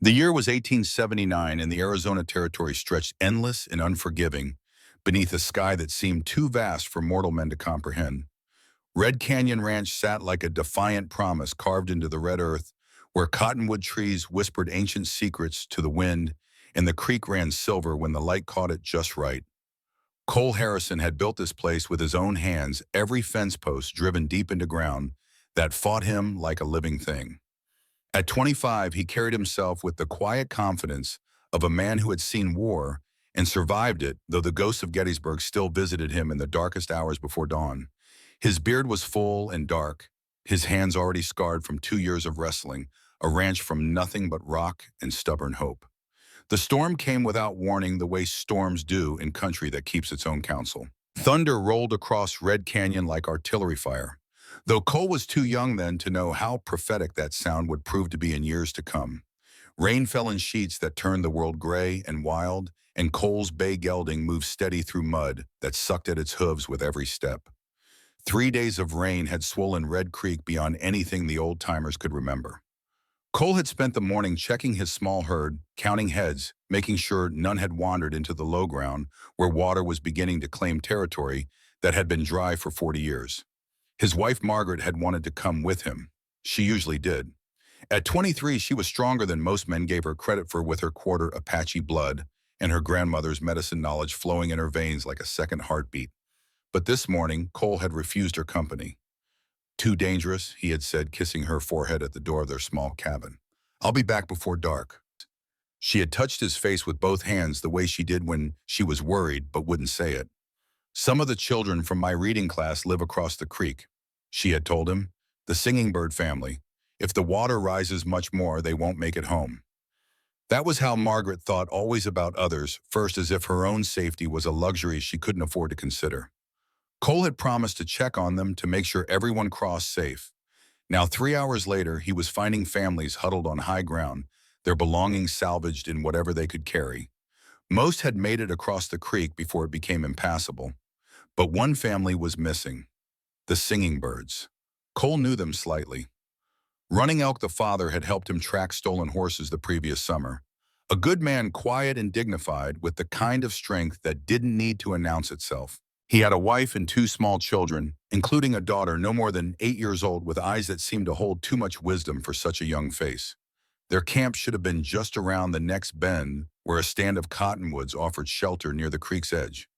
The year was 1879, and the Arizona Territory stretched endless and unforgiving beneath a sky that seemed too vast for mortal men to comprehend. Red Canyon Ranch sat like a defiant promise carved into the red earth, where cottonwood trees whispered ancient secrets to the wind, and the creek ran silver when the light caught it just right. Cole Harrison had built this place with his own hands, every fence post driven deep into ground that fought him like a living thing. At 25, he carried himself with the quiet confidence of a man who had seen war and survived it, though the ghosts of Gettysburg still visited him in the darkest hours before dawn. His beard was full and dark, his hands already scarred from 2 years of wrestling, a ranch from nothing but rock and stubborn hope. The storm came without warning, the way storms do in country that keeps its own counsel. Thunder rolled across Red Canyon like artillery fire, though Cole was too young then to know how prophetic that sound would prove to be in years to come. Rain fell in sheets that turned the world gray and wild, and Cole's bay gelding moved steady through mud that sucked at its hooves with every step. 3 days of rain had swollen Red Creek beyond anything the old-timers could remember. Cole had spent the morning checking his small herd, counting heads, making sure none had wandered into the low ground where water was beginning to claim territory that had been dry for 40 years. His wife Margaret had wanted to come with him. She usually did. At 23, she was stronger than most men gave her credit for, with her quarter Apache blood and her grandmother's medicine knowledge flowing in her veins like a second heartbeat. But this morning, Cole had refused her company. "Too dangerous," he had said, kissing her forehead at the door of their small cabin. "I'll be back before dark." She had touched his face with both hands the way she did when she was worried but wouldn't say it. "Some of the children from my reading class live across the creek," she had told him. "The singing bird family. If the water rises much more, they won't make it home." That was how Margaret thought, always about others, first, as if her own safety was a luxury she couldn't afford to consider. Cole had promised to check on them to make sure everyone crossed safe. Now, 3 hours later, he was finding families huddled on high ground, their belongings salvaged in whatever they could carry. Most had made it across the creek before it became impassable. But one family was missing: the singing birds. Cole knew them slightly. Running Elk, the father, had helped him track stolen horses the previous summer. A good man, quiet and dignified, with the kind of strength that didn't need to announce itself. He had a wife and 2 small children, including a daughter no more than 8 years old with eyes that seemed to hold too much wisdom for such a young face. Their camp should have been just around the next bend, where a stand of cottonwoods offered shelter near the creek's edge.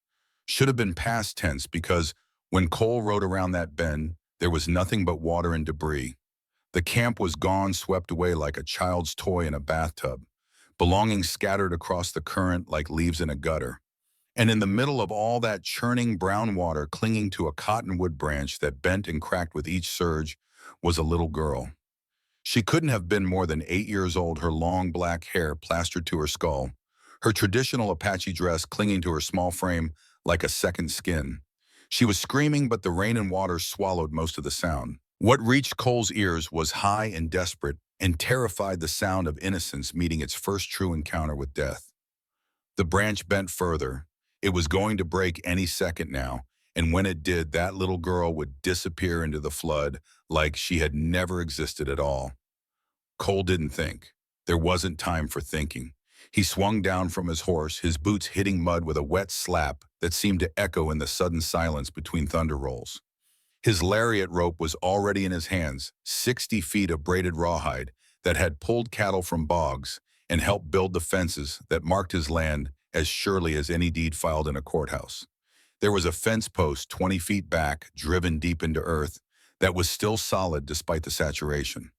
Should have been past tense, because when Cole rode around that bend, there was nothing but water and debris. The camp was gone, swept away like a child's toy in a bathtub, belongings scattered across the current like leaves in a gutter. And in the middle of all that churning brown water, clinging to a cottonwood branch that bent and cracked with each surge, was a little girl. She couldn't have been more than 8 years old, her long black hair plastered to her skull, her traditional Apache dress clinging to her small frame like a second skin. She was screaming, but the rain and water swallowed most of the sound. What reached Cole's ears was high and desperate, and terrified, the sound of innocence meeting its first true encounter with death. The branch bent further. It was going to break any second now, and when it did, that little girl would disappear into the flood like she had never existed at all. Cole didn't think. There wasn't time for thinking. He swung down from his horse, his boots hitting mud with a wet slap that seemed to echo in the sudden silence between thunder rolls. His lariat rope was already in his hands, 60 feet of braided rawhide that had pulled cattle from bogs and helped build the fences that marked his land as surely as any deed filed in a courthouse. There was a fence post 20 feet back, driven deep into earth, that was still solid despite the saturation.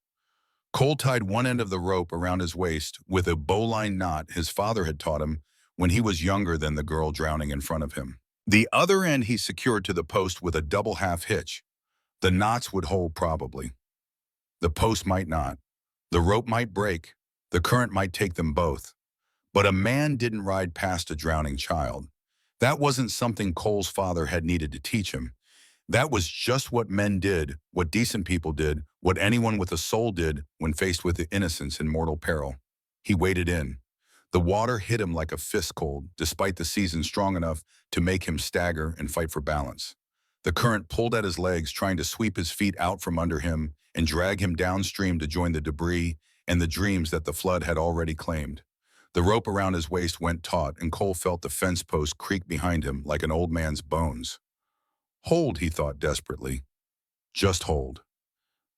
Cole tied one end of the rope around his waist with a bowline knot his father had taught him when he was younger than the girl drowning in front of him. The other end he secured to the post with a double half hitch. The knots would hold probably. The post might not. The rope might break. The current might take them both. But a man didn't ride past a drowning child. That wasn't something Cole's father had needed to teach him. That was just what men did, what decent people did, what anyone with a soul did when faced with the innocence in mortal peril. He waded in. The water hit him like a fist cold, despite the season strong enough to make him stagger and fight for balance. The current pulled at his legs, trying to sweep his feet out from under him and drag him downstream to join the debris and the dreams that the flood had already claimed. The rope around his waist went taut, and Cole felt the fence post creak behind him like an old man's bones. Hold, he thought desperately. Just hold.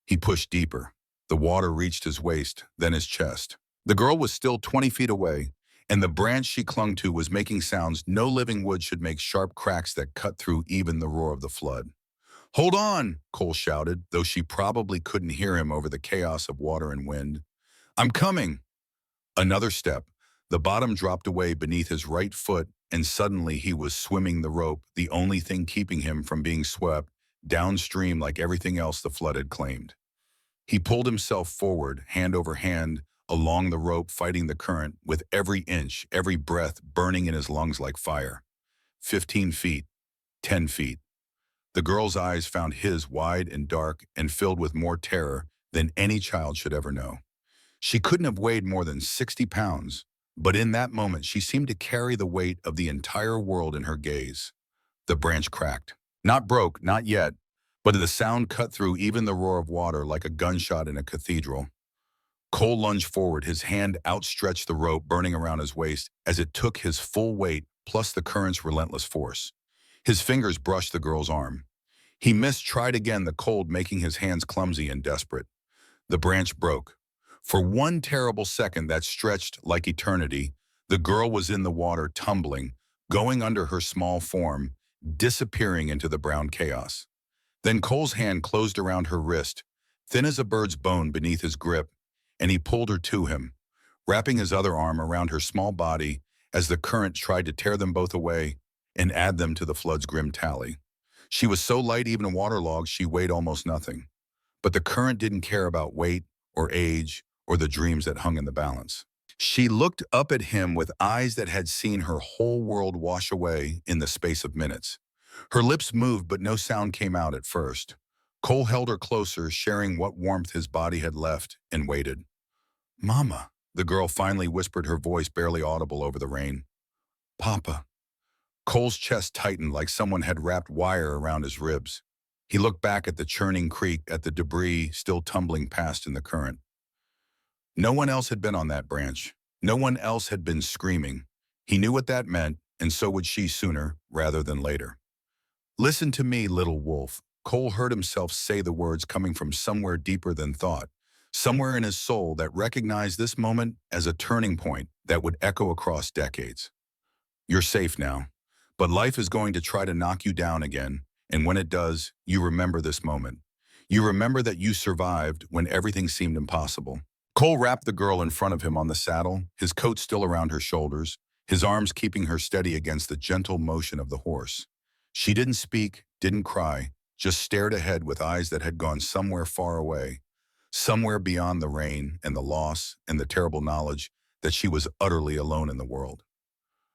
He pushed deeper. The water reached his waist, then his chest. The girl was still 20 feet away, and the branch she clung to was making sounds no living wood should make, sharp cracks that cut through even the roar of the flood. Hold on, Cole shouted, though she probably couldn't hear him over the chaos of water and wind. I'm coming! Another step. The bottom dropped away beneath his right foot, and suddenly he was swimming the rope, the only thing keeping him from being swept downstream like everything else the flood had claimed. He pulled himself forward, hand over hand, along the rope, fighting the current, with every inch, every breath burning in his lungs like fire. 15 feet, 10 feet. The girl's eyes found his, wide and dark and filled with more terror than any child should ever know. She couldn't have weighed more than 60 pounds, but in that moment she seemed to carry the weight of the entire world in her gaze. The branch cracked. Not broke, not yet, but the sound cut through even the roar of water like a gunshot in a cathedral. Cole lunged forward, his hand outstretched, the rope burning around his waist as it took his full weight plus the current's relentless force. His fingers brushed the girl's arm. He missed, tried again, the cold making his hands clumsy and desperate. The branch broke. For one terrible second that stretched like eternity, the girl was in the water, tumbling, going under her small form, disappearing into the brown chaos. Then Cole's hand closed around her wrist, thin as a bird's bone beneath his grip, and he pulled her to him, wrapping his other arm around her small body as the current tried to tear them both away and add them to the flood's grim tally. She was so light, even waterlogged, she weighed almost nothing. But the current didn't care about weight or age or the dreams that hung in the balance. She looked up at him with eyes that had seen her whole world wash away in the space of minutes. Her lips moved, but no sound came out at first. Cole held her closer, sharing what warmth his body had left, and waited. "Mama," the girl finally whispered, her voice barely audible over the rain. "Papa." Cole's chest tightened like someone had wrapped wire around his ribs. He looked back at the churning creek, at the debris still tumbling past in the current. No one else had been on that branch. No one else had been screaming. He knew what that meant, and so would she, sooner rather than later. "Listen to me, little wolf." Cole heard himself say the words coming from somewhere deeper than thought, somewhere in his soul that recognized this moment as a turning point that would echo across decades. "You're safe now, but life is going to try to knock you down again, and when it does, you remember this moment. You remember that you survived when everything seemed impossible." Cole wrapped the girl in front of him on the saddle, his coat still around her shoulders, his arms keeping her steady against the gentle motion of the horse. She didn't speak, didn't cry, just stared ahead with eyes that had gone somewhere far away, somewhere beyond the rain and the loss and the terrible knowledge that she was utterly alone in the world.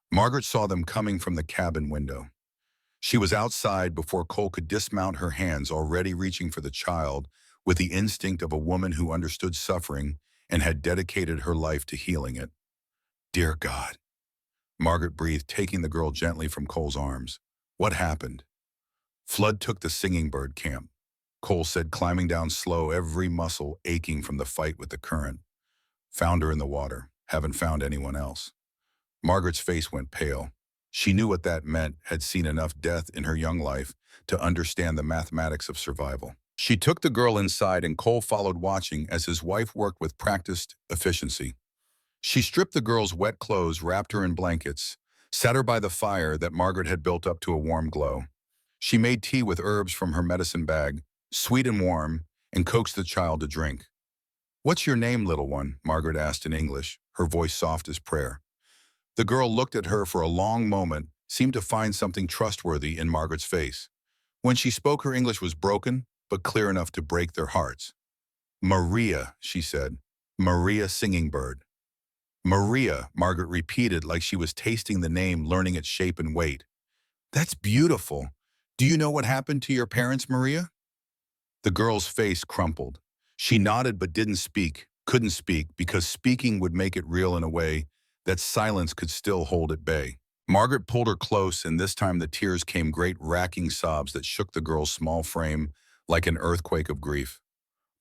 Margaret saw them coming from the cabin window. She was outside before Cole could dismount, her hands already reaching for the child with the instinct of a woman who understood suffering and had dedicated her life to healing it. "Dear God," Margaret breathed, taking the girl gently from Cole's arms. "What happened?" "Flood took the singing bird camp," Cole said, climbing down slow, every muscle aching from the fight with the current. "Found her in the water. Haven't found anyone else." Margaret's face went pale. She knew what that meant, had seen enough death in her young life to understand the mathematics of survival. She took the girl inside, and Cole followed, watching as his wife worked with practiced efficiency. She stripped the girl's wet clothes, wrapped her in blankets, sat her by the fire that Margaret had built up to a warm glow. She made tea with herbs from her medicine bag, sweet and warm, and coaxed the child to drink. "What's your name, little one?" Margaret asked in English, her voice soft as prayer. The girl looked at her for a long moment, seemed to find something trustworthy in Margaret's face. When she spoke, her English was broken, but clear enough to break their hearts. "Maria," she said. "Maria Singingbird." "Maria," Margaret repeated like she was tasting the name, learning its shape and weight. "That's beautiful. Do you know what happened to your parents, Maria?" The girl's face crumpled. She nodded but didn't speak, couldn't speak, because speaking would make it real in a way that silence could still hold at bay. Margaret pulled her close, and this time the tears came, great racking sobs that shook the girl's small frame like an earthquake of grief.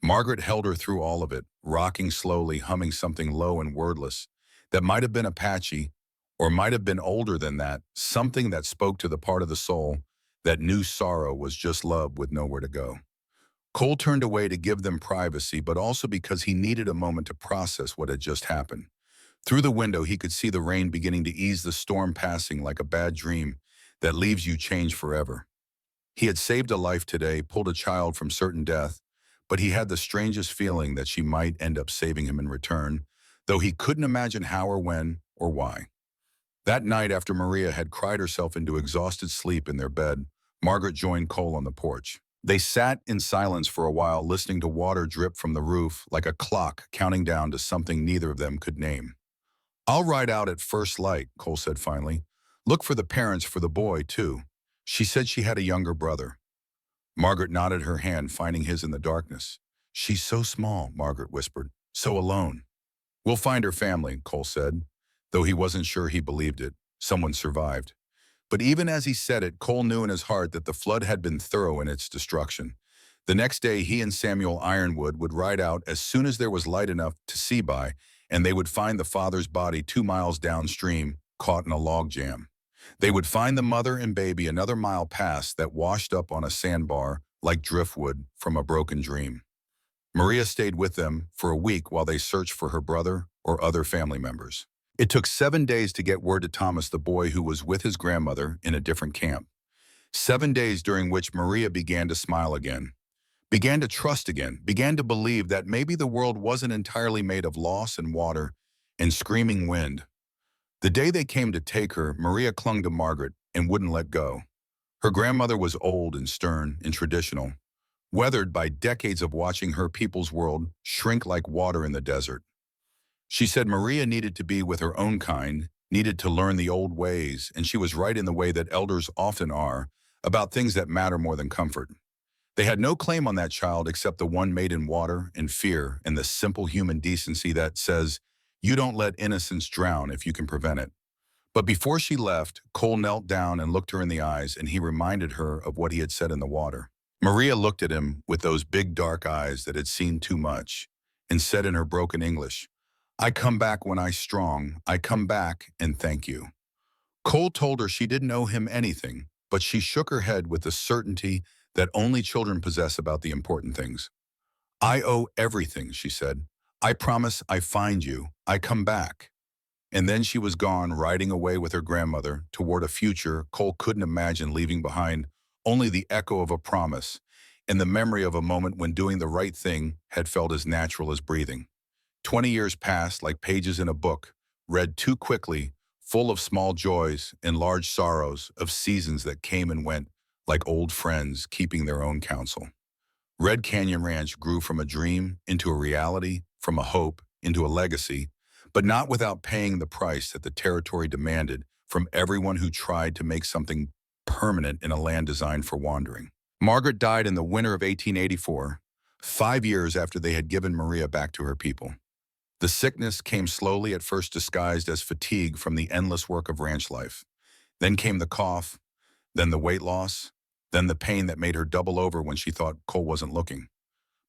Margaret held her through all of it, rocking slowly, humming something low and wordless that might have been Apache or might have been older than that, something that spoke to the part of the soul that knew sorrow was just love with nowhere to go. Cole turned away to give them privacy, but also because he needed a moment to process what had just happened. Through the window, he could see the rain beginning to ease, the storm passing like a bad dream that leaves you changed forever. He had saved a life today, pulled a child from certain death, but he had the strangest feeling that she might end up saving him in return, though he couldn't imagine how or when or why. That night, after Maria had cried herself into exhausted sleep in their bed, Margaret joined Cole on the porch. They sat in silence for a while, listening to water drip from the roof like a clock counting down to something neither of them could name. "I'll ride out at first light," Cole said finally. "Look for the parents for the boy, too." She said she had a younger brother. Margaret nodded, her hand finding his in the darkness. "She's so small," Margaret whispered. "So alone." "We'll find her family," Cole said, though he wasn't sure he believed it. Someone survived. But even as he said it, Cole knew in his heart that the flood had been thorough in its destruction. The next day, he and Samuel Ironwood would ride out as soon as there was light enough to see by, and they would find the father's body 2 miles downstream, caught in a log jam. They would find the mother and baby another mile past, that washed up on a sandbar like driftwood from a broken dream. Maria stayed with them for a week while they searched for her brother or other family members. It took 7 days to get word to Thomas, the boy who was with his grandmother in a different camp. 7 days during which Maria began to smile again, began to trust again, began to believe that maybe the world wasn't entirely made of loss and water and screaming wind. The day they came to take her, Maria clung to Margaret and wouldn't let go. Her grandmother was old and stern and traditional, weathered by decades of watching her people's world shrink like water in the desert. She said Maria needed to be with her own kind, needed to learn the old ways, and she was right in the way that elders often are, about things that matter more than comfort. They had no claim on that child except the one made in water and fear and the simple human decency that says, you don't let innocence drown if you can prevent it. But before she left, Cole knelt down and looked her in the eyes, and he reminded her of what he had said in the water. Maria looked at him with those big dark eyes that had seen too much, and said in her broken English, "I come back when I strong. I come back and thank you." Cole told her she didn't owe him anything, but she shook her head with the certainty that only children possess about the important things. "I owe everything," she said. "I promise I find you. I come back." And then she was gone, riding away with her grandmother toward a future Cole couldn't imagine leaving behind only the echo of a promise and the memory of a moment when doing the right thing had felt as natural as breathing. 20 years passed like pages in a book, read too quickly, full of small joys and large sorrows, of seasons that came and went like old friends keeping their own counsel. Red Canyon Ranch grew from a dream into a reality, from a hope into a legacy, but not without paying the price that the territory demanded from everyone who tried to make something permanent in a land designed for wandering. Margaret died in the winter of 1884, 5 years after they had given Maria back to her people. The sickness came slowly, at first disguised as fatigue from the endless work of ranch life. Then came the cough, then the weight loss, then the pain that made her double over when she thought Cole wasn't looking.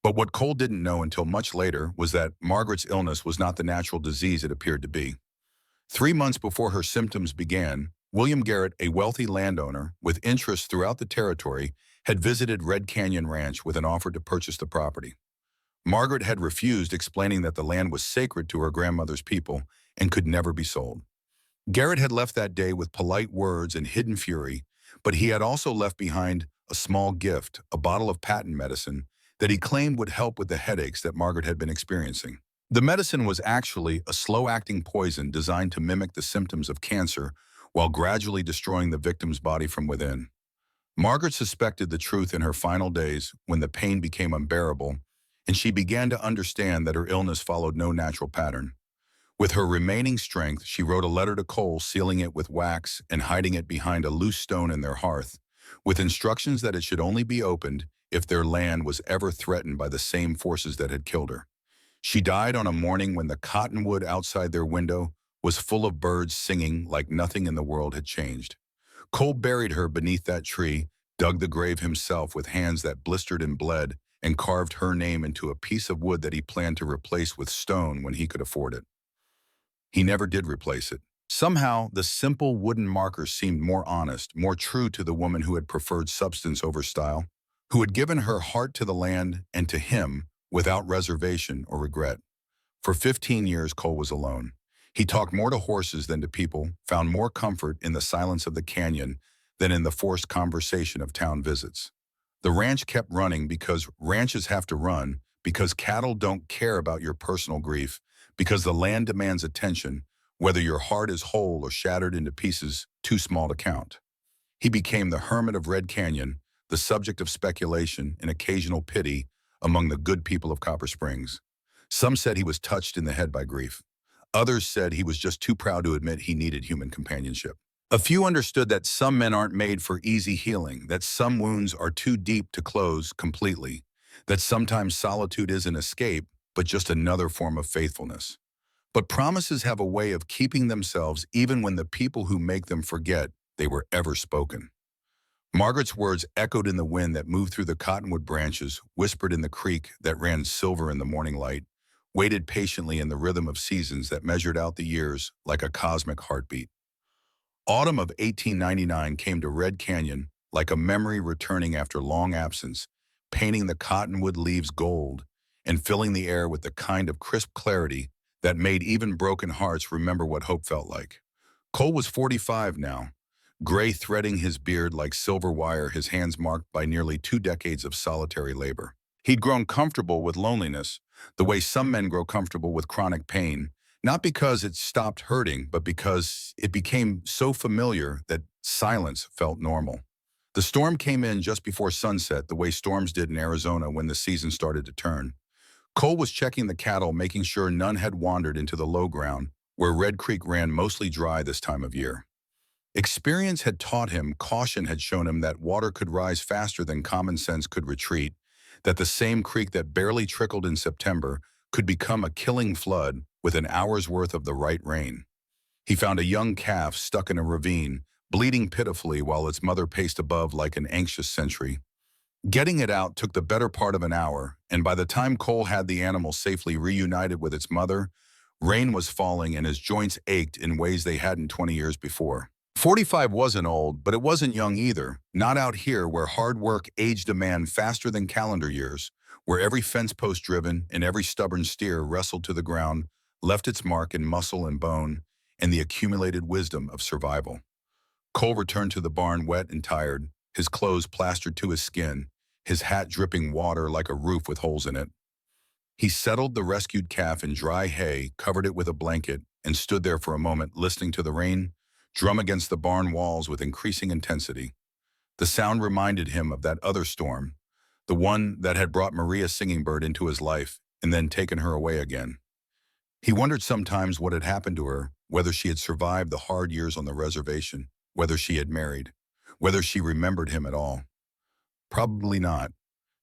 But what Cole didn't know until much later was that Margaret's illness was not the natural disease it appeared to be. 3 months before her symptoms began, William Garrett, a wealthy landowner with interests throughout the territory, had visited Red Canyon Ranch with an offer to purchase the property. Margaret had refused, explaining that the land was sacred to her grandmother's people and could never be sold. Garrett had left that day with polite words and hidden fury, but he had also left behind a small gift, a bottle of patent medicine that he claimed would help with the headaches that Margaret had been experiencing. The medicine was actually a slow-acting poison designed to mimic the symptoms of cancer while gradually destroying the victim's body from within. Margaret suspected the truth in her final days when the pain became unbearable, and she began to understand that her illness followed no natural pattern. With her remaining strength, she wrote a letter to Cole, sealing it with wax and hiding it behind a loose stone in their hearth, with instructions that it should only be opened if their land was ever threatened by the same forces that had killed her. She died on a morning when the cottonwood outside their window was full of birds singing like nothing in the world had changed. Cole buried her beneath that tree, dug the grave himself with hands that blistered and bled, and carved her name into a piece of wood that he planned to replace with stone when he could afford it. He never did replace it. Somehow, the simple wooden marker seemed more honest, more true to the woman who had preferred substance over style, who had given her heart to the land and to him without reservation or regret. For 15 years, Cole was alone. He talked more to horses than to people, found more comfort in the silence of the canyon than in the forced conversation of town visits. The ranch kept running because ranches have to run, because cattle don't care about your personal grief, because the land demands attention, whether your heart is whole or shattered into pieces too small to count. He became the hermit of Red Canyon, the subject of speculation and occasional pity among the good people of Copper Springs. Some said he was touched in the head by grief. Others said he was just too proud to admit he needed human companionship. A few understood that some men aren't made for easy healing, that some wounds are too deep to close completely, that sometimes solitude isn't escape, but just another form of faithfulness. But promises have a way of keeping themselves even when the people who make them forget they were ever spoken. Margaret's words echoed in the wind that moved through the cottonwood branches, whispered in the creek that ran silver in the morning light, waited patiently in the rhythm of seasons that measured out the years like a cosmic heartbeat. Autumn of 1899 came to Red Canyon like a memory returning after long absence, painting the cottonwood leaves gold and filling the air with the kind of crisp clarity that made even broken hearts remember what hope felt like. Cole was 45 now, gray threading his beard like silver wire, his hands marked by nearly 2 decades of solitary labor. He'd grown comfortable with loneliness, the way some men grow comfortable with chronic pain, not because it stopped hurting, but because it became so familiar that silence felt normal. The storm came in just before sunset, the way storms did in Arizona when the season started to turn. Cole was checking the cattle, making sure none had wandered into the low ground, where Red Creek ran mostly dry this time of year. Experience had taught him, caution had shown him that water could rise faster than common sense could retreat, that the same creek that barely trickled in September could become a killing flood with an hour's worth of the right rain. He found a young calf stuck in a ravine, bleeding pitifully while its mother paced above like an anxious sentry. Getting it out took the better part of an hour, and by the time Cole had the animal safely reunited with its mother, rain was falling and his joints ached in ways they hadn't 20 years before. 45 wasn't old, but it wasn't young either, not out here where hard work aged a man faster than calendar years, where every fence post driven and every stubborn steer wrestled to the ground left its mark in muscle and bone and the accumulated wisdom of survival. Cole returned to the barn wet and tired, his clothes plastered to his skin, his hat dripping water like a roof with holes in it. He settled the rescued calf in dry hay, covered it with a blanket, and stood there for a moment listening to the rain drum against the barn walls with increasing intensity. The sound reminded him of that other storm, the one that had brought Maria Singingbird into his life and then taken her away again. He wondered sometimes what had happened to her, whether she had survived the hard years on the reservation, whether she had married, whether she remembered him at all. Probably not.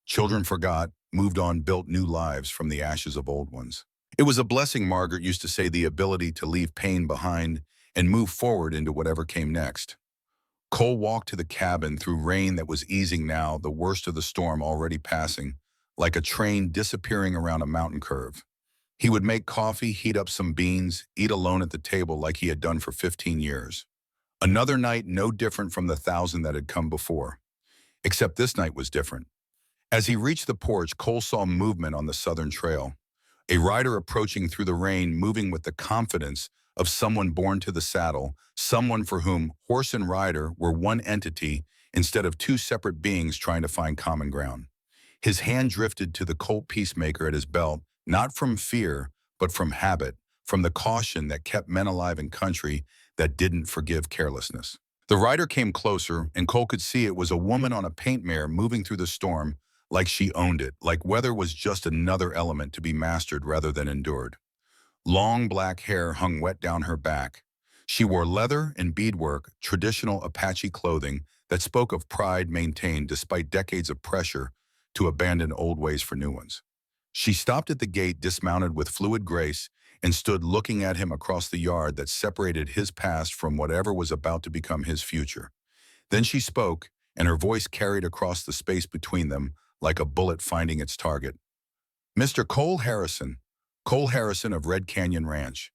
Children forgot, moved on, built new lives from the ashes of old ones. It was a blessing, Margaret used to say, the ability to leave pain behind and move forward into whatever came next. Cole walked to the cabin through rain that was easing now, the worst of the storm already passing, like a train disappearing around a mountain curve. He would make coffee, heat up some beans, eat alone at the table like he had done for 15 years. Another night no different from the 1,000 that had come before. Except this night was different. As he reached the porch, Cole saw movement on the southern trail. A rider approaching through the rain, moving with the confidence of someone born to the saddle, someone for whom horse and rider were one entity instead of 2 separate beings trying to find common ground. His hand drifted to the Colt peacemaker at his belt, not from fear, but from habit, from the caution that kept men alive in country that didn't forgive carelessness. The rider came closer, and Cole could see it was a woman on a paint mare moving through the storm like she owned it, like weather was just another element to be mastered rather than endured. Long black hair hung wet down her back. She wore leather and beadwork, traditional Apache clothing that spoke of pride maintained despite decades of pressure to abandon old ways for new ones. She stopped at the gate, dismounted with fluid grace, and stood looking at him across the yard that separated his past from whatever was about to become his future. Then she spoke, and her voice carried across the space between them like a bullet finding its target. Mr. Cole Harrison of Red Canyon Ranch.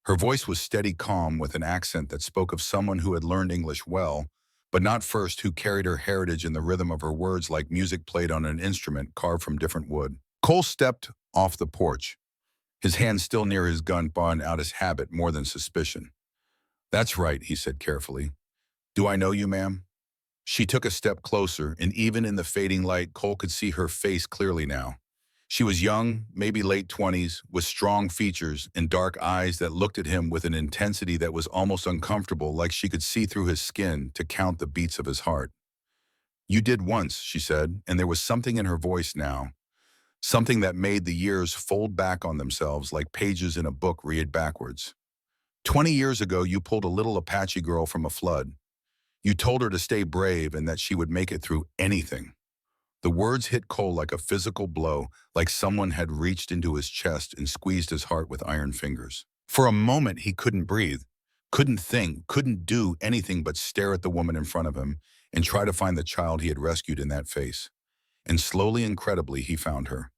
Her voice was steady calm with an accent that spoke of someone who had learned English well, but not first, who carried her heritage in the rhythm of her words like music played on an instrument carved from different wood. Cole stepped off the porch, his hand still near his gun, barring out his habit more than suspicion. "That's right," he said carefully. "Do I know you, ma'am?" She took a step closer, and even in the fading light, Cole could see her face clearly now. She was young, maybe late 20s, with strong features and dark eyes that looked at him with an intensity that was almost uncomfortable, like she could see through his skin to count the beats of his heart. "You did once," she said, and there was something in her voice now, something that made the years fold back on themselves like pages in a book read backwards. 20 years ago, you pulled a little Apache girl from a flood. You told her to stay brave and that she would make it through anything." The words hit Cole like a physical blow, like someone had reached into his chest and squeezed his heart with iron fingers. For a moment, he couldn't breathe, couldn't think, couldn't do anything but stare at the woman in front of him and try to find the child he had rescued in that face. And slowly, incredibly, he found her.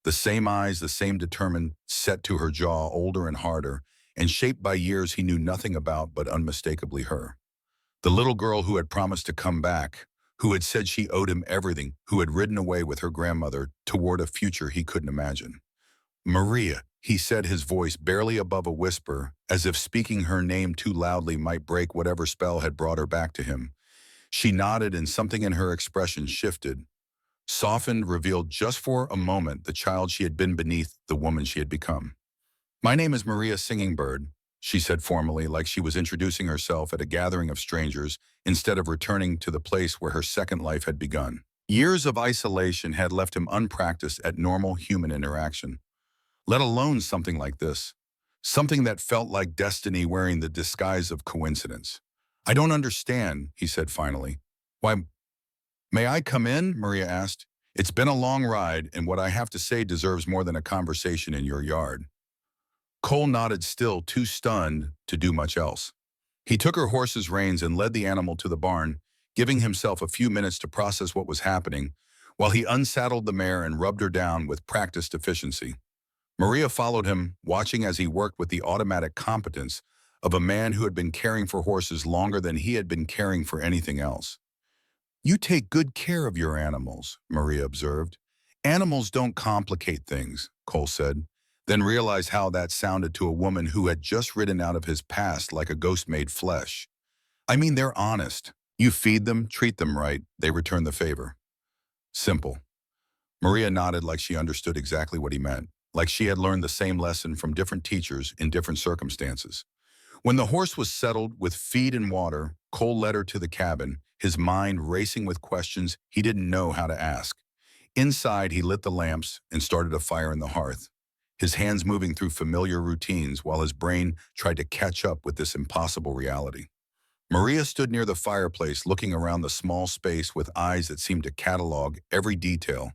The same eyes, the same determined, set to her jaw, older and harder, and shaped by years he knew nothing about but unmistakably her. The little girl who had promised to come back, who had said she owed him everything, who had ridden away with her grandmother toward a future he couldn't imagine. "Maria," he said, his voice barely above a whisper, as if speaking her name too loudly might break whatever spell had brought her back to him. She nodded, and something in her expression shifted, softened, revealed just for a moment the child she had been beneath the woman she had become. "My name is Maria Singingbird," she said formally, like she was introducing herself at a gathering of strangers instead of returning to the place where her second life had begun. Years of isolation had left him unpracticed at normal human interaction, let alone something like this, something that felt like destiny wearing the disguise of coincidence. "I don't understand," he said finally. "Why, may I come in?" Maria asked. "It's been a long ride, and what I have to say deserves more than a conversation in your yard." Cole nodded, still too stunned to do much else. He took her horse's reins and led the animal to the barn, giving himself a few minutes to process what was happening, while he unsaddled the mare and rubbed her down with practiced efficiency. Maria followed him, watching as he worked with the automatic competence of a man who had been caring for horses longer than he had been caring for anything else. "You take good care of your animals," Maria observed. "Animals don't complicate things," Cole said, then realized how that sounded to a woman who had just ridden out of his past like a ghost made flesh. "I mean, they're honest. You feed them, treat them right, they return the favor. Simple." Maria nodded like she understood exactly what he meant, like she had learned the same lesson from different teachers in different circumstances. When the horse was settled with feed and water, Cole led her to the cabin, his mind racing with questions he didn't know how to ask. Inside, he lit the lamps and started a fire in the hearth, his hands moving through familiar routines while his brain tried to catch up with this impossible reality. Maria stood near the fireplace, looking around the small space with eyes that seemed to catalog every detail,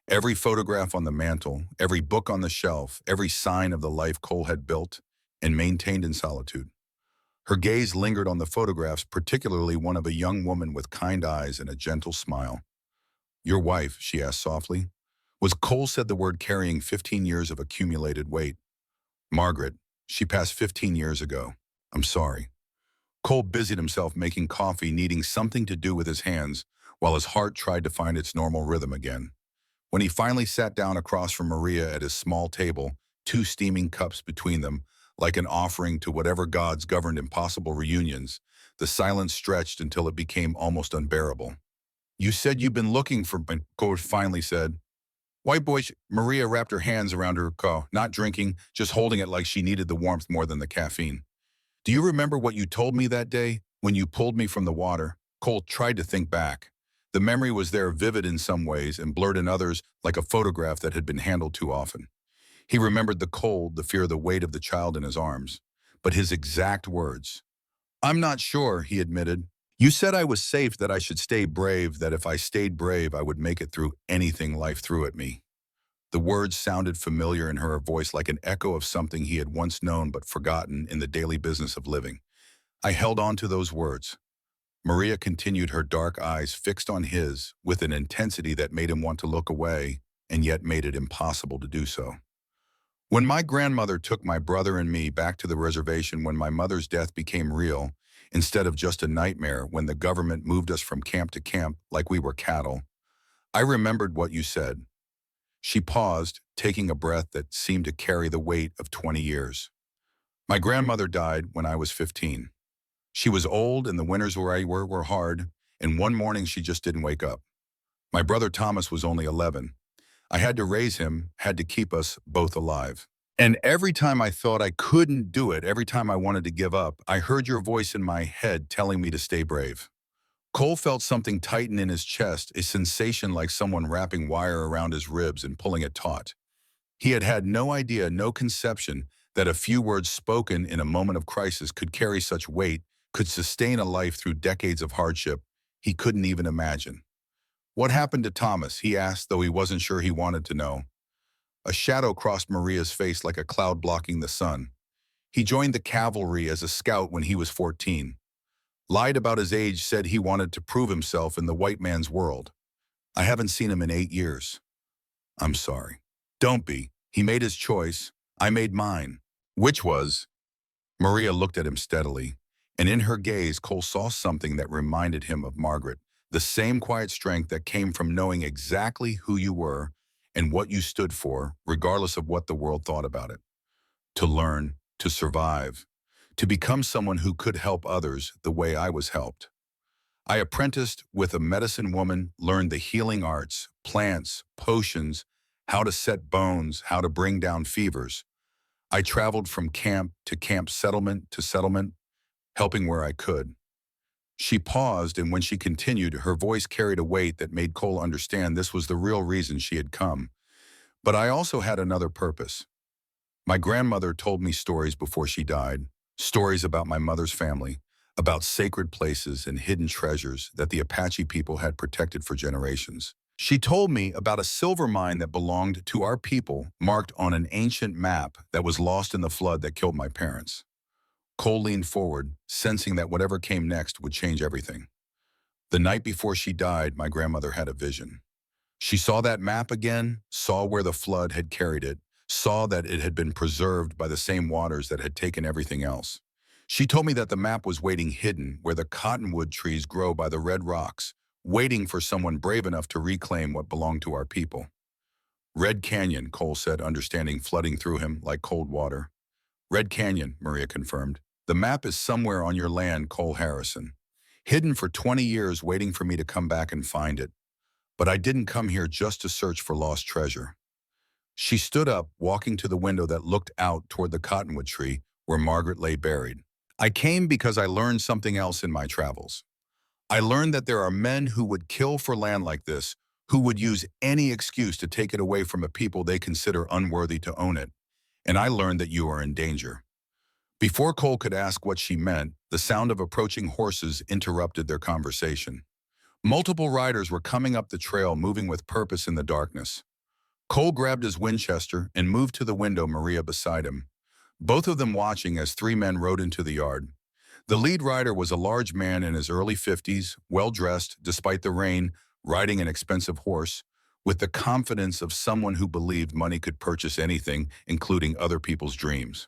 every photograph on the mantel, every book on the shelf, every sign of the life Cole had built and maintained in solitude. Her gaze lingered on the photographs, particularly one of a young woman with kind eyes and a gentle smile. "Your wife," she asked softly, was, Cole said the word, carrying 15 years of accumulated weight. "Margaret. She passed 15 years ago. I'm sorry." Cole busied himself making coffee, needing something to do with his hands, while his heart tried to find its normal rhythm again. When he finally sat down across from Maria at his small table, two steaming cups between them, like an offering to whatever gods governed impossible reunions, the silence stretched until it became almost unbearable. "You said you've been looking for me," Cole finally said. "White boy," Maria wrapped her hands around her coat, not drinking, just holding it like she needed the warmth more than the caffeine. "Do you remember what you told me that day when you pulled me from the water?" Cole tried to think back. The memory was there, vivid in some ways and blurred in others, like a photograph that had been handled too often. He remembered the cold, the fear, the weight of the child in his arms. But his exact words. "I'm not sure," he admitted. "You said I was safe, that I should stay brave, that if I stayed brave, I would make it through anything life threw at me." The words sounded familiar in her voice, like an echo of something he had once known but forgotten in the daily business of living. I held on to those words. Maria continued, her dark eyes fixed on his with an intensity that made him want to look away and yet made it impossible to do so. When my grandmother took my brother and me back to the reservation when my mother's death became real, instead of just a nightmare when the government moved us from camp to camp like we were cattle, I remembered what you said. She paused, taking a breath that seemed to carry the weight of 20 years. My grandmother died when I was 15. She was old and the winters where I were hard, and one morning she just didn't wake up. My brother Thomas was only 11. I had to raise him, had to keep us both alive. And every time I thought I couldn't do it, every time I wanted to give up, I heard your voice in my head telling me to stay brave. Cole felt something tighten in his chest, a sensation like someone wrapping wire around his ribs and pulling it taut. He had had no idea, no conception, that a few words spoken in a moment of crisis could carry such weight, could sustain a life through decades of hardship he couldn't even imagine. What happened to Thomas? He asked, though he wasn't sure he wanted to know. A shadow crossed Maria's face like a cloud blocking the sun. He joined the cavalry as a scout when he was 14. Lied about his age, said he wanted to prove himself in the white man's world. I haven't seen him in 8 years. I'm sorry. Don't be. He made his choice. I made mine. Which was? Maria looked at him steadily, and in her gaze Cole saw something that reminded him of Margaret, the same quiet strength that came from knowing exactly who you were and what you stood for, regardless of what the world thought about it. To learn, to survive, to become someone who could help others the way I was helped. I apprenticed with a medicine woman, learned the healing arts, plants, potions, how to set bones, how to bring down fevers. I traveled from camp to camp, settlement to settlement, helping where I could. She paused, and when she continued, her voice carried a weight that made Cole understand this was the real reason she had come. But I also had another purpose. My grandmother told me stories before she died, stories about my mother's family, about sacred places and hidden treasures that the Apache people had protected for generations. She told me about a silver mine that belonged to our people, marked on an ancient map that was lost in the flood that killed my parents. Cole leaned forward, sensing that whatever came next would change everything. The night before she died, my grandmother had a vision. She saw that map again, saw where the flood had carried it, saw that it had been preserved by the same waters that had taken everything else. She told me that the map was waiting hidden where the cottonwood trees grow by the red rocks, waiting for someone brave enough to reclaim what belonged to our people. Red Canyon, Cole said, understanding flooding through him like cold water. Red Canyon, Maria confirmed. The map is somewhere on your land, Cole Harrison. Hidden for 20 years waiting for me to come back and find it. But I didn't come here just to search for lost treasure. She stood up, walking to the window that looked out toward the cottonwood tree where Margaret lay buried. I came because I learned something else in my travels. I learned that there are men who would kill for land like this, who would use any excuse to take it away from a people they consider unworthy to own it. And I learned that you are in danger. Before Cole could ask what she meant, the sound of approaching horses interrupted their conversation. Multiple riders were coming up the trail, moving with purpose in the darkness. Cole grabbed his Winchester and moved to the window, Maria beside him, both of them watching as three men rode into the yard. The lead rider was a large man in his early 50s, well-dressed, despite the rain, riding an expensive horse, with the confidence of someone who believed money could purchase anything, including other people's dreams.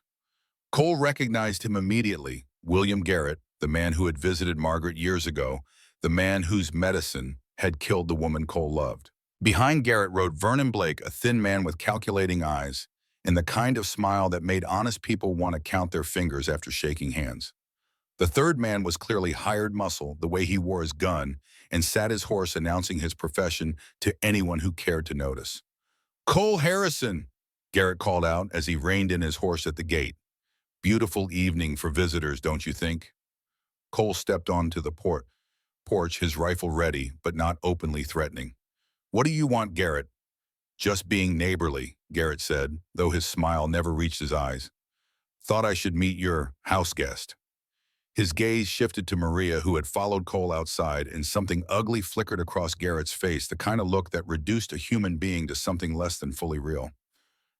Cole recognized him immediately, William Garrett, the man who had visited Margaret years ago, the man whose medicine had killed the woman Cole loved. Behind Garrett rode Vernon Blake, a thin man with calculating eyes, and the kind of smile that made honest people want to count their fingers after shaking hands. The third man was clearly hired muscle, the way he wore his gun, and sat his horse announcing his profession to anyone who cared to notice. "Cole Harrison," Garrett called out as he reined in his horse at the gate. "Beautiful evening for visitors, don't you think?" Cole stepped onto the porch, his rifle ready, but not openly threatening. "What do you want, Garrett?" "Just being neighborly," Garrett said, though his smile never reached his eyes. "Thought I should meet your house guest." His gaze shifted to Maria, who had followed Cole outside, and something ugly flickered across Garrett's face, the kind of look that reduced a human being to something less than fully real.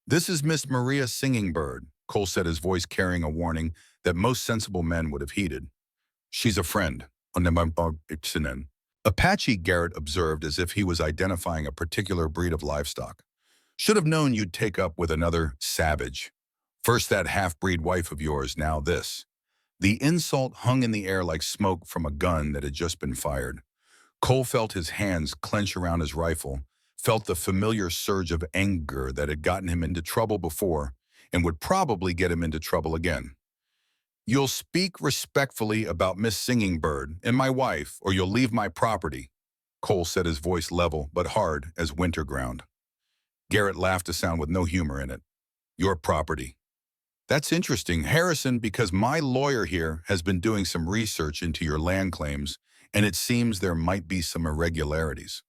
"This is Miss Maria Singing Bird," Cole said, his voice carrying a warning that most sensible men would have heeded. "She's a friend." Apache, Garrett observed as if he was identifying a particular breed of livestock. Should have known you'd take up with another savage. First that half-breed wife of yours, now this. The insult hung in the air like smoke from a gun that had just been fired. Cole felt his hands clench around his rifle, felt the familiar surge of anger that had gotten him into trouble before and would probably get him into trouble again. You'll speak respectfully about Miss Singing Bird and my wife, or you'll leave my property. Cole said, his voice level but hard as winter ground. Garrett laughed a sound with no humor in it. Your property. That's interesting, Harrison, because my lawyer here has been doing some research into your land claims, and it seems there might be some irregularities.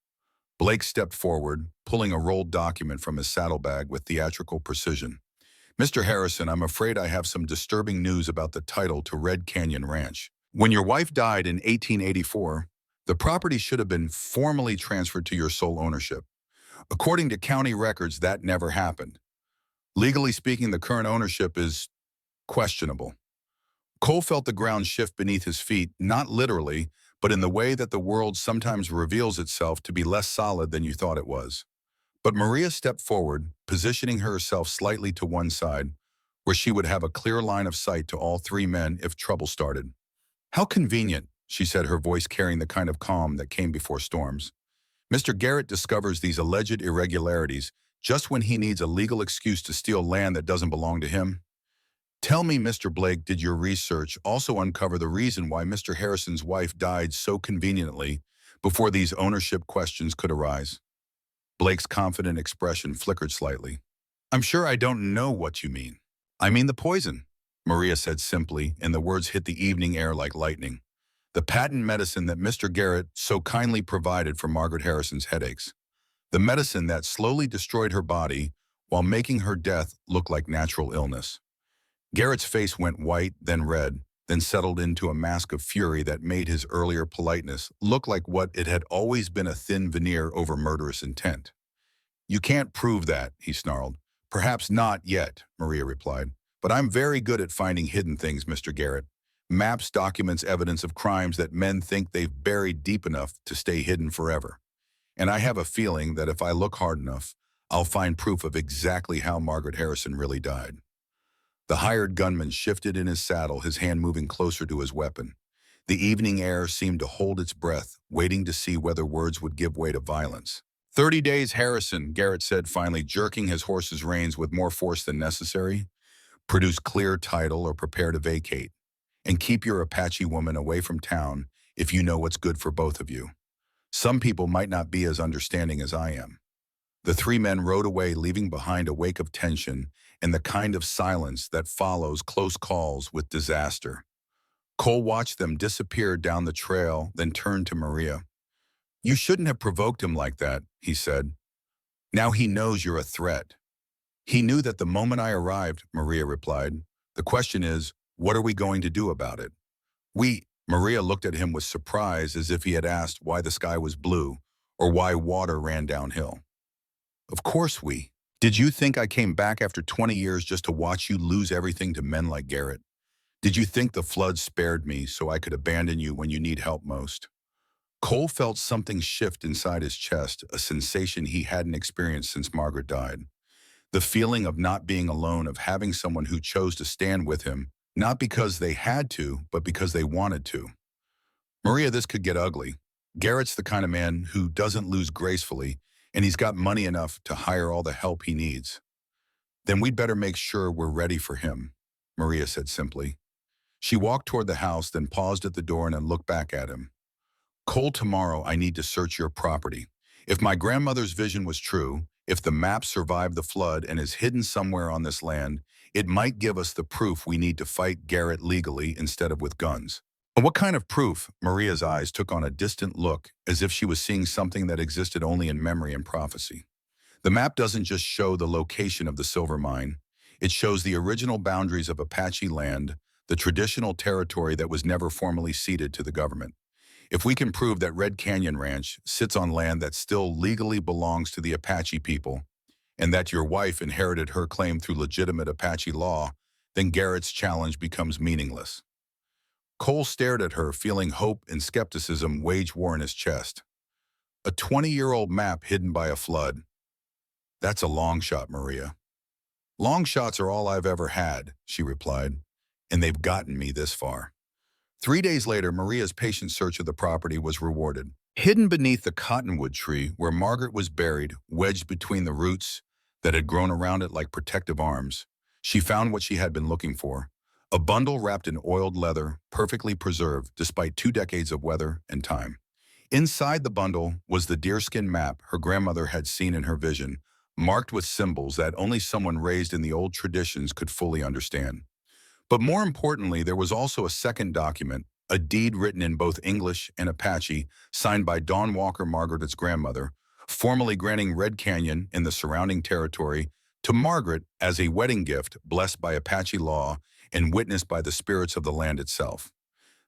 Blake stepped forward, pulling a rolled document from his saddlebag with theatrical precision. Mr. Harrison, I'm afraid I have some disturbing news about the title to Red Canyon Ranch. When your wife died in 1884, the property should have been formally transferred to your sole ownership. According to county records, that never happened. Legally speaking, the current ownership is questionable. Cole felt the ground shift beneath his feet, not literally, but in the way that the world sometimes reveals itself to be less solid than you thought it was. But Maria stepped forward, positioning herself slightly to one side, where she would have a clear line of sight to all three men if trouble started. How convenient, she said, her voice carrying the kind of calm that came before storms. Mr. Garrett discovers these alleged irregularities just when he needs a legal excuse to steal land that doesn't belong to him. Tell me, Mr. Blake, did your research also uncover the reason why Mr. Harrison's wife died so conveniently before these ownership questions could arise? Blake's confident expression flickered slightly. I'm sure I don't know what you mean. I mean the poison, Maria said simply, and the words hit the evening air like lightning. The patent medicine that Mr. Garrett so kindly provided for Margaret Harrison's headaches. The medicine that slowly destroyed her body while making her death look like natural illness. Garrett's face went white, then red, then settled into a mask of fury that made his earlier politeness look like what it had always been, a thin veneer over murderous intent. You can't prove that, he snarled. Perhaps not yet, Maria replied. But I'm very good at finding hidden things, Mr. Garrett. Maps, documents, evidence of crimes that men think they've buried deep enough to stay hidden forever. And I have a feeling that if I look hard enough, I'll find proof of exactly how Margaret Harrison really died. The hired gunman shifted in his saddle, his hand moving closer to his weapon. The evening air seemed to hold its breath, waiting to see whether words would give way to violence. 30 days, Harrison, Garrett said, finally jerking his horse's reins with more force than necessary. Produce clear title or prepare to vacate. And keep your Apache woman away from town if you know what's good for both of you. Some people might not be as understanding as I am. The three men rode away, leaving behind a wake of tension and the kind of silence that follows close calls with disaster. Cole watched them disappear down the trail, then turned to Maria. You shouldn't have provoked him like that, he said. Now he knows you're a threat. He knew that the moment I arrived, Maria replied. The question is, what are we going to do about it? Maria looked at him with surprise, as if he had asked why the sky was blue or why water ran downhill. Of course we. Did you think I came back after 20 years just to watch you lose everything to men like Garrett? Did you think the flood spared me so I could abandon you when you need help most? Cole felt something shift inside his chest, a sensation he hadn't experienced since Margaret died. The feeling of not being alone, of having someone who chose to stand with him, not because they had to, but because they wanted to. Maria, this could get ugly. Garrett's the kind of man who doesn't lose gracefully, and he's got money enough to hire all the help he needs. Then we'd better make sure we're ready for him, Maria said simply. She walked toward the house, then paused at the door and then looked back at him. Cole, tomorrow I need to search your property. If my grandmother's vision was true, if the map survived the flood and is hidden somewhere on this land, it might give us the proof we need to fight Garrett legally instead of with guns. What kind of proof? Maria's eyes took on a distant look, as if she was seeing something that existed only in memory and prophecy. The map doesn't just show the location of the silver mine. It shows the original boundaries of Apache land, the traditional territory that was never formally ceded to the government. If we can prove that Red Canyon Ranch sits on land that still legally belongs to the Apache people, and that your wife inherited her claim through legitimate Apache law, then Garrett's challenge becomes meaningless. Cole stared at her, feeling hope and skepticism wage war in his chest. A 20-year-old map hidden by a flood. That's a long shot, Maria. Long shots are all I've ever had, she replied, and they've gotten me this far. 3 days later, Maria's patient search of the property was rewarded. Hidden beneath the cottonwood tree where Margaret was buried, wedged between the roots that had grown around it like protective arms, she found what she had been looking for. A bundle wrapped in oiled leather, perfectly preserved despite 2 decades of weather and time. Inside the bundle was the deerskin map her grandmother had seen in her vision, marked with symbols that only someone raised in the old traditions could fully understand. But more importantly, there was also a second document, a deed written in both English and Apache, signed by Dawn Walker, Margaret's grandmother, formally granting Red Canyon and the surrounding territory to Margaret as a wedding gift blessed by Apache law and witnessed by the spirits of the land itself.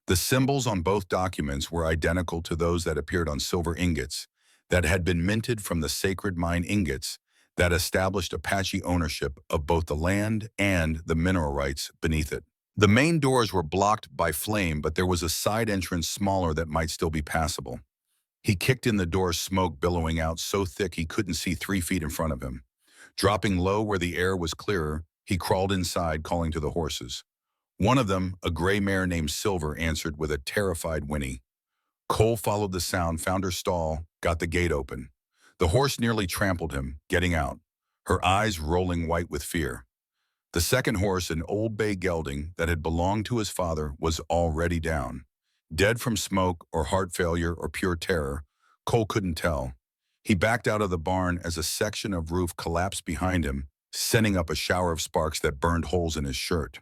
The symbols on both documents were identical to those that appeared on silver ingots that had been minted from the sacred mine ingots that established Apache ownership of both the land and the mineral rights beneath it. The main doors were blocked by flame, but there was a side entrance smaller that might still be passable. He kicked in the door, smoke billowing out so thick he couldn't see 3 feet in front of him. Dropping low where the air was clearer, he crawled inside, calling to the horses. One of them, a gray mare named Silver, answered with a terrified whinny. Cole followed the sound, found her stall, got the gate open. The horse nearly trampled him, getting out, her eyes rolling white with fear. The second horse, an old bay gelding that had belonged to his father, was already down. Dead from smoke or heart failure or pure terror, Cole couldn't tell. He backed out of the barn as a section of roof collapsed behind him, sending up a shower of sparks that burned holes in his shirt.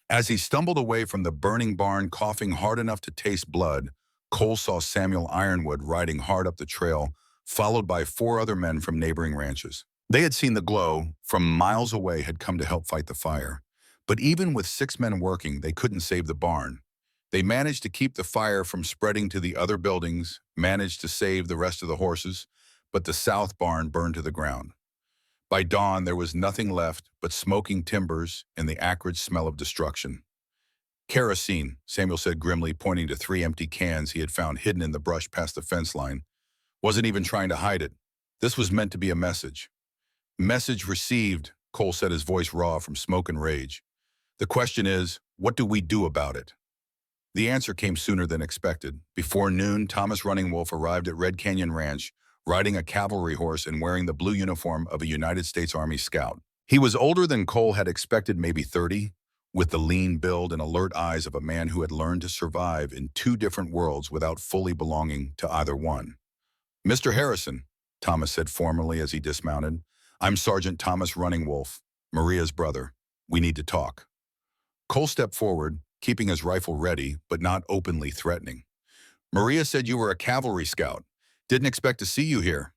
As he stumbled away from the burning barn, coughing hard enough to taste blood, Cole saw Samuel Ironwood riding hard up the trail, followed by 4 other men from neighboring ranches. They had seen the glow from miles away, had come to help fight the fire. But even with 6 men working, they couldn't save the barn. They managed to keep the fire from spreading to the other buildings, managed to save the rest of the horses, but the south barn burned to the ground. By dawn, there was nothing left but smoking timbers and the acrid smell of destruction. Kerosene, Samuel said grimly, pointing to 3 empty cans he had found hidden in the brush past the fence line. Wasn't even trying to hide it. This was meant to be a message. Message received, Cole said, his voice raw from smoke and rage. The question is, what do we do about it? The answer came sooner than expected. Before noon, Thomas Running Wolf arrived at Red Canyon Ranch, riding a cavalry horse and wearing the blue uniform of a United States Army scout. He was older than Cole had expected, maybe 30, with the lean build and alert eyes of a man who had learned to survive in 2 different worlds without fully belonging to either one. Mr. Harrison, Thomas said formally as he dismounted, I'm Sergeant Thomas Running Wolf, Maria's brother. We need to talk. Cole stepped forward, keeping his rifle ready, but not openly threatening. Maria said you were a cavalry scout. Didn't expect to see you here.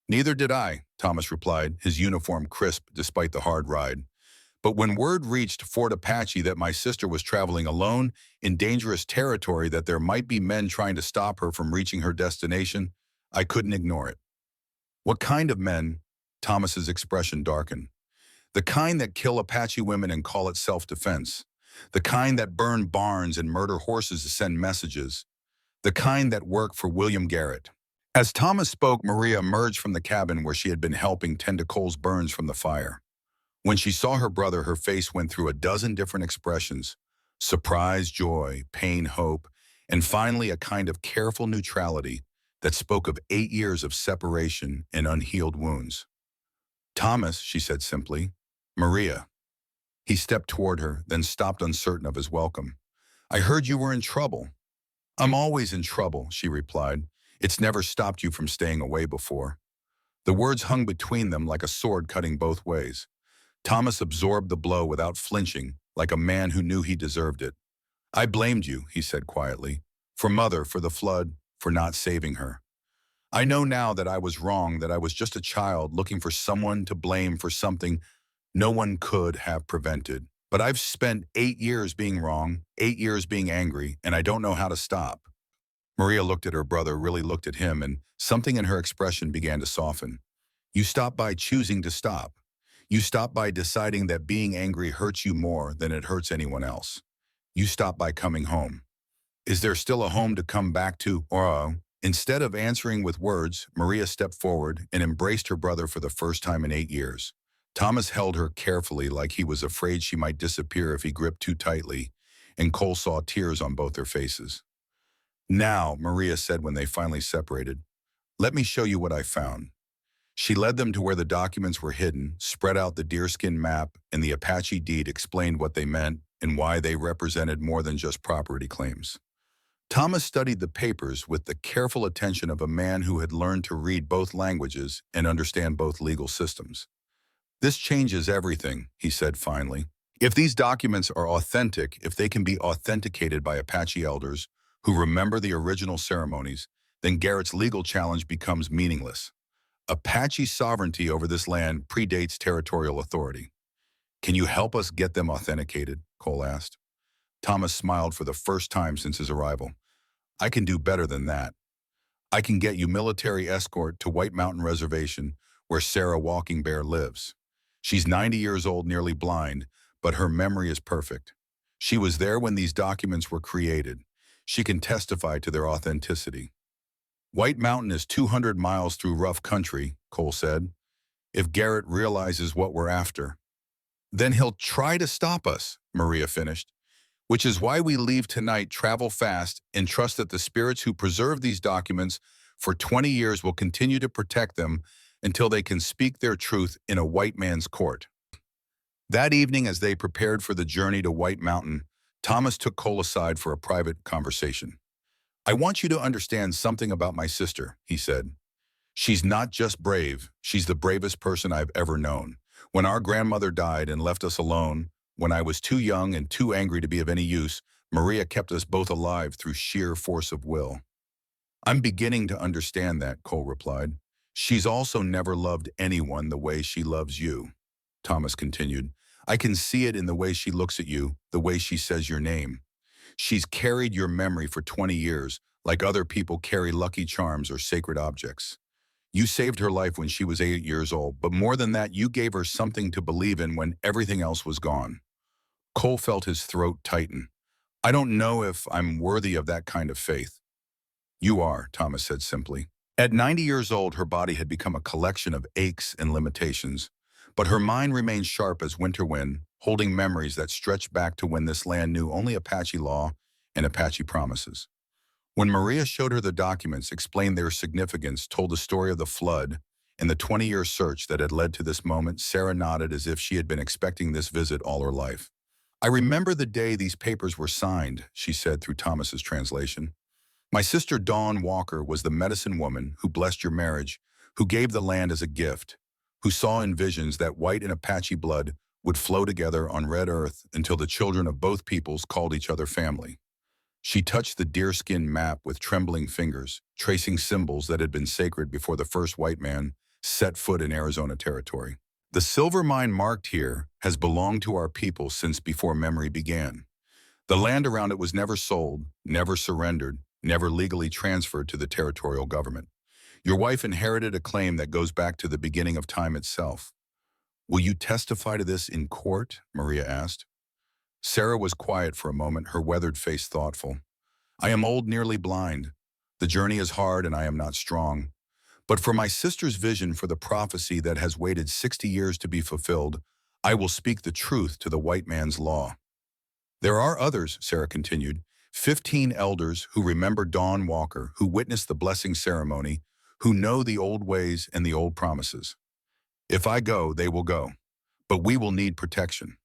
Neither did I, Thomas replied, his uniform crisp despite the hard ride. But when word reached Fort Apache that my sister was traveling alone in dangerous territory, that there might be men trying to stop her from reaching her destination, I couldn't ignore it. What kind of men? Thomas's expression darkened. The kind that kill Apache women and call it self-defense. The kind that burn barns and murder horses to send messages. The kind that work for William Garrett. As Thomas spoke, Maria emerged from the cabin where she had been helping tend to Cole's burns from the fire. When she saw her brother, her face went through a dozen different expressions: surprise, joy, pain, hope, and finally a kind of careful neutrality that spoke of 8 years of separation and unhealed wounds. Thomas, she said simply. Maria. He stepped toward her, then stopped, uncertain of his welcome. I heard you were in trouble. I'm always in trouble, she replied. It's never stopped you from staying away before. The words hung between them like a sword cutting both ways. Thomas absorbed the blow without flinching, like a man who knew he deserved it. I blamed you, he said quietly, for Mother, for the flood, for not saving her. I know now that I was wrong, that I was just a child looking for someone to blame for something no one could have prevented. But I've spent 8 years being wrong, 8 years being angry, and I don't know how to stop. Maria looked at her brother, really looked at him, and something in her expression began to soften. You stop by choosing to stop. You stop by deciding that being angry hurts you more than it hurts anyone else. You stop by coming home. Is there still a home to come back to? Instead of answering with words, Maria stepped forward and embraced her brother for the first time in 8 years. Thomas held her carefully like he was afraid she might disappear if he gripped too tightly, and Cole saw tears on both their faces. Now, Maria said when they finally separated, let me show you what I found. She led them to where the documents were hidden, spread out the deerskin map, and the Apache deed explained what they meant and why they represented more than just property claims. Thomas studied the papers with the careful attention of a man who had learned to read both languages and understand both legal systems. This changes everything, he said finally. If these documents are authentic, if they can be authenticated by Apache elders who remember the original ceremonies, then Garrett's legal challenge becomes meaningless. Apache sovereignty over this land predates territorial authority. Can you help us get them authenticated? Cole asked. Thomas smiled for the first time since his arrival. I can do better than that. I can get you military escort to White Mountain Reservation where Sarah Walking Bear lives. She's 90 years old, nearly blind, but her memory is perfect. She was there when these documents were created. She can testify to their authenticity. White Mountain is 200 miles through rough country, Cole said. If Garrett realizes what we're after, then he'll try to stop us, Maria finished. Which is why we leave tonight, travel fast, and trust that the spirits who preserved these documents for 20 years will continue to protect them until they can speak their truth in a white man's court. That evening, as they prepared for the journey to White Mountain, Thomas took Cole aside for a private conversation. I want you to understand something about my sister, he said. She's not just brave, she's the bravest person I've ever known. When our grandmother died and left us alone, when I was too young and too angry to be of any use, Maria kept us both alive through sheer force of will. I'm beginning to understand that, Cole replied. She's also never loved anyone the way she loves you, Thomas continued. I can see it in the way she looks at you, the way she says your name. She's carried your memory for 20 years, like other people carry lucky charms or sacred objects. You saved her life when she was 8 years old, but more than that, you gave her something to believe in when everything else was gone. Cole felt his throat tighten. I don't know if I'm worthy of that kind of faith. You are, Thomas said simply. At 90 years old, her body had become a collection of aches and limitations, but her mind remained sharp as winter wind, holding memories that stretched back to when this land knew only Apache law and Apache promises. When Maria showed her the documents, explained their significance, told the story of the flood, and the 20-year search that had led to this moment, Sarah nodded as if she had been expecting this visit all her life. I remember the day these papers were signed, she said through Thomas's translation. My sister Dawn Walker was the medicine woman who blessed your marriage, who gave the land as a gift, who saw in visions that white and Apache blood would flow together on red earth until the children of both peoples called each other family. She touched the deerskin map with trembling fingers, tracing symbols that had been sacred before the first white man set foot in Arizona territory. The silver mine marked here has belonged to our people since before memory began. The land around it was never sold, never surrendered, never legally transferred to the territorial government. Your wife inherited a claim that goes back to the beginning of time itself. Will you testify to this in court? Maria asked. Sarah was quiet for a moment, her weathered face thoughtful. I am old, nearly blind. The journey is hard and I am not strong. But for my sister's vision, for the prophecy that has waited 60 years to be fulfilled, I will speak the truth to the white man's law. There are others, Sarah continued, 15 elders who remember Dawn Walker, who witnessed the blessing ceremony, who know the old ways and the old promises. If I go, they will go, but we will need protection.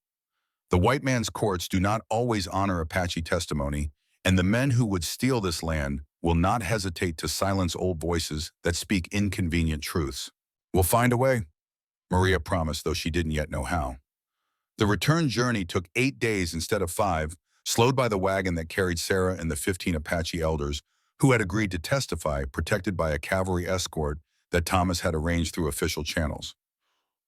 The white man's courts do not always honor Apache testimony, and the men who would steal this land will not hesitate to silence old voices that speak inconvenient truths. We'll find a way, Maria promised, though she didn't yet know how. The return journey took 8 days instead of 5, slowed by the wagon that carried Sarah and the 15 Apache elders who had agreed to testify, protected by a cavalry escort that Thomas had arranged through official channels.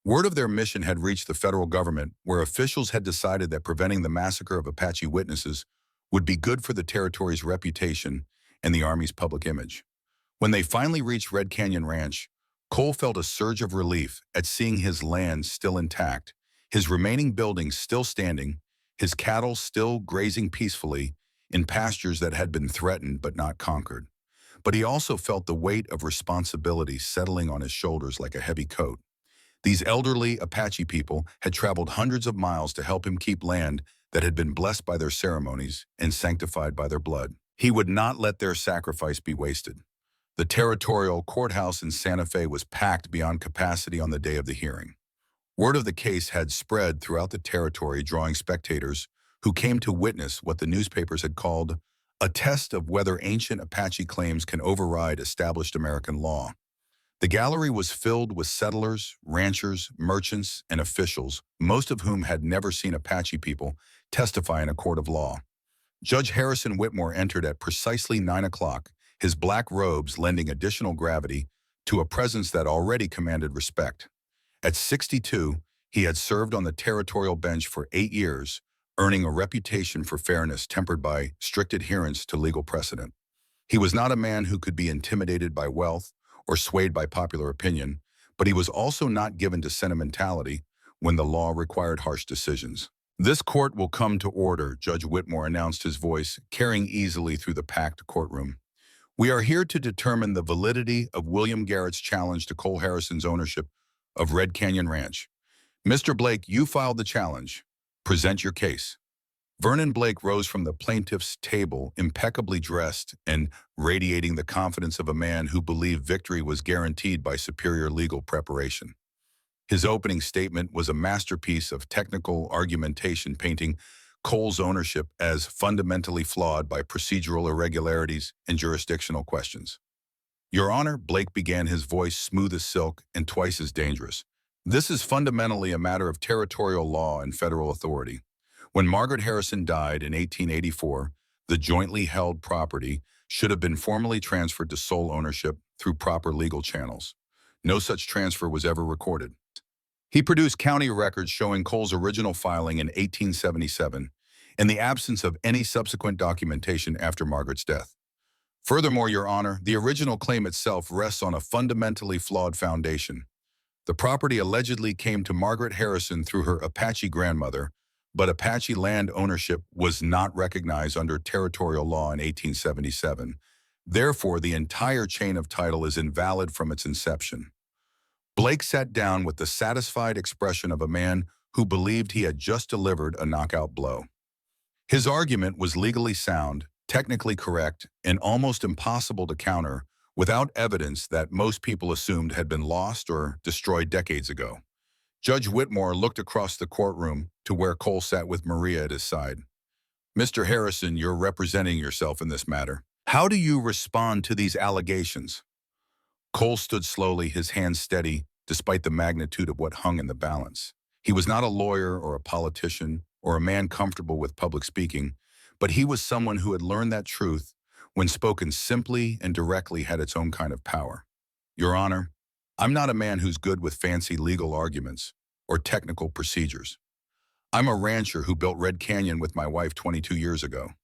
Word of their mission had reached the federal government, where officials had decided that preventing the massacre of Apache witnesses would be good for the territory's reputation and the Army's public image. When they finally reached Red Canyon Ranch, Cole felt a surge of relief at seeing his land still intact, his remaining buildings still standing, his cattle still grazing peacefully, in pastures that had been threatened but not conquered. But he also felt the weight of responsibility settling on his shoulders like a heavy coat. These elderly Apache people had traveled hundreds of miles to help him keep land that had been blessed by their ceremonies and sanctified by their blood. He would not let their sacrifice be wasted. The territorial courthouse in Santa Fe was packed beyond capacity on the day of the hearing. Word of the case had spread throughout the territory, drawing spectators who came to witness what the newspapers had called a test of whether ancient Apache claims can override established American law. The gallery was filled with settlers, ranchers, merchants, and officials, most of whom had never seen Apache people testify in a court of law. Judge Harrison Whitmore entered at precisely 9 o'clock, his black robes lending additional gravity to a presence that already commanded respect. At 62, he had served on the territorial bench for 8 years, earning a reputation for fairness tempered by strict adherence to legal precedent. He was not a man who could be intimidated by wealth or swayed by popular opinion, but he was also not given to sentimentality when the law required harsh decisions. "This court will come to order," Judge Whitmore announced, his voice carrying easily through the packed courtroom. "We are here to determine the validity of William Garrett's challenge to Cole Harrison's ownership of Red Canyon Ranch. Mr. Blake, you filed the challenge. Present your case." Vernon Blake rose from the plaintiff's table, impeccably dressed and radiating the confidence of a man who believed victory was guaranteed by superior legal preparation. His opening statement was a masterpiece of technical argumentation, painting Cole's ownership as fundamentally flawed by procedural irregularities and jurisdictional questions. "Your Honor," Blake began, his voice smooth as silk and twice as dangerous, "this is fundamentally a matter of territorial law and federal authority. When Margaret Harrison died in 1884, the jointly held property should have been formally transferred to sole ownership through proper legal channels. No such transfer was ever recorded." He produced county records showing Cole's original filing in 1877, in the absence of any subsequent documentation after Margaret's death. "Furthermore, Your Honor, the original claim itself rests on a fundamentally flawed foundation. The property allegedly came to Margaret Harrison through her Apache grandmother, but Apache land ownership was not recognized under territorial law in 1877. Therefore, the entire chain of title is invalid from its inception." Blake sat down with the satisfied expression of a man who believed he had just delivered a knockout blow. His argument was legally sound, technically correct, and almost impossible to counter without evidence that most people assumed had been lost or destroyed decades ago. Judge Whitmore looked across the courtroom to where Cole sat with Maria at his side. "Mr. Harrison, you're representing yourself in this matter. How do you respond to these allegations?" Cole stood slowly, his hands steady, despite the magnitude of what hung in the balance. He was not a lawyer or a politician or a man comfortable with public speaking, but he was someone who had learned that truth, when spoken simply and directly, had its own kind of power. "Your Honor, I'm not a man who's good with fancy legal arguments or technical procedures. I'm a rancher who built Red Canyon with my wife 22 years ago.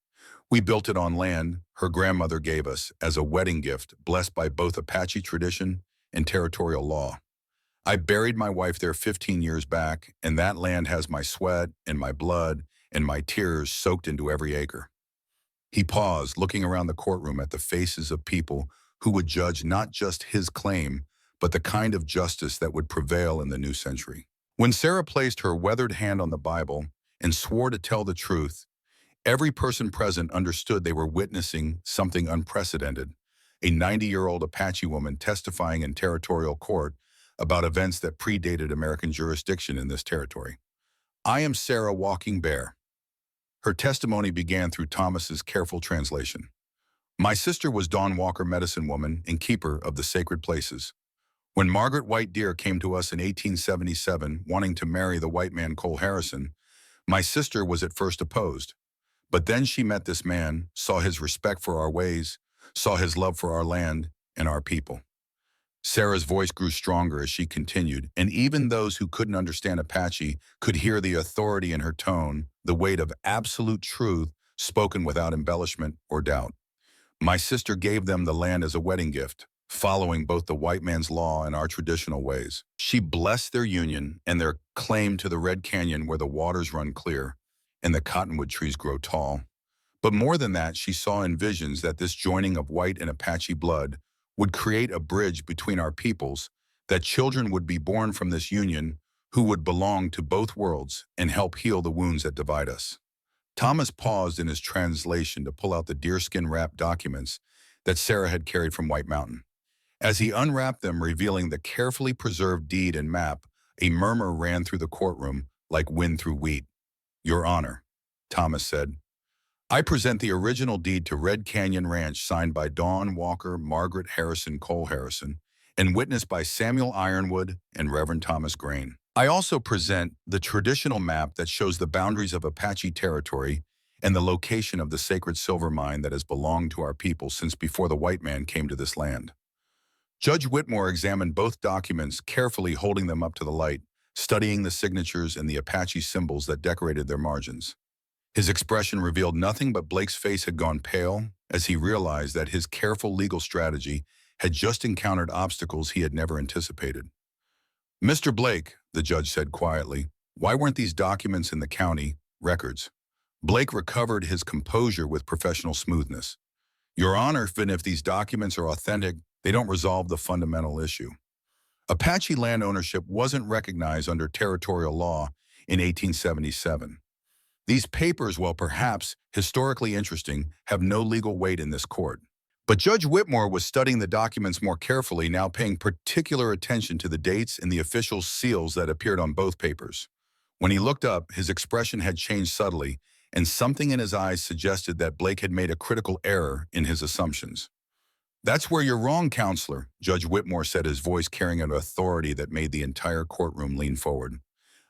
We built it on land her grandmother gave us as a wedding gift, blessed by both Apache tradition and territorial law. I buried my wife there 15 years back, and that land has my sweat and my blood and my tears soaked into every acre." He paused, looking around the courtroom at the faces of people who would judge not just his claim, but the kind of justice that would prevail in the new century. When Sarah placed her weathered hand on the Bible and swore to tell the truth, every person present understood they were witnessing something unprecedented, a 90-year-old Apache woman testifying in territorial court about events that predated American jurisdiction in this territory. "I am Sarah Walking Bear." Her testimony began through Thomas's careful translation. "My sister was Dawn Walker, medicine woman and keeper of the sacred places. When Margaret White Deer came to us in 1877 wanting to marry the white man Cole Harrison, my sister was at first opposed. But then she met this man, saw his respect for our ways, saw his love for our land and our people." Sarah's voice grew stronger as she continued, and even those who couldn't understand Apache could hear the authority in her tone, the weight of absolute truth spoken without embellishment or doubt. "My sister gave them the land as a wedding gift, following both the white man's law and our traditional ways. She blessed their union and their claim to the Red Canyon where the waters run clear and the cottonwood trees grow tall. But more than that, she saw in visions that this joining of white and Apache blood would create a bridge between our peoples, that children would be born from this union who would belong to both worlds and help heal the wounds that divide us. Thomas paused in his translation to pull out the deerskin-wrapped documents that Sarah had carried from White Mountain. As he unwrapped them, revealing the carefully preserved deed and map, a murmur ran through the courtroom like wind through wheat. "Your Honor," Thomas said, "I present the original deed to Red Canyon Ranch signed by Dawn Walker, Margaret Harrison Cole Harrison, and witnessed by Samuel Ironwood and Reverend Thomas Grain. I also present the traditional map that shows the boundaries of Apache territory and the location of the sacred silver mine that has belonged to our people since before the white man came to this land." Judge Whitmore examined both documents, carefully holding them up to the light, studying the signatures and the Apache symbols that decorated their margins. His expression revealed nothing but Blake's face had gone pale as he realized that his careful legal strategy had just encountered obstacles he had never anticipated. "Mr. Blake," the judge said quietly, "why weren't these documents in the county records?" Blake recovered his composure with professional smoothness. "Your Honor, even if these documents are authentic, they don't resolve the fundamental issue. Apache land ownership wasn't recognized under territorial law in 1877. These papers, while perhaps historically interesting, have no legal weight in this court." But Judge Whitmore was studying the documents more carefully, now paying particular attention to the dates and the official seals that appeared on both papers. When he looked up, his expression had changed subtly, and something in his eyes suggested that Blake had made a critical error in his assumptions. "That's where you're wrong, counselor," Judge Whitmore said, his voice carrying an authority that made the entire courtroom lean forward.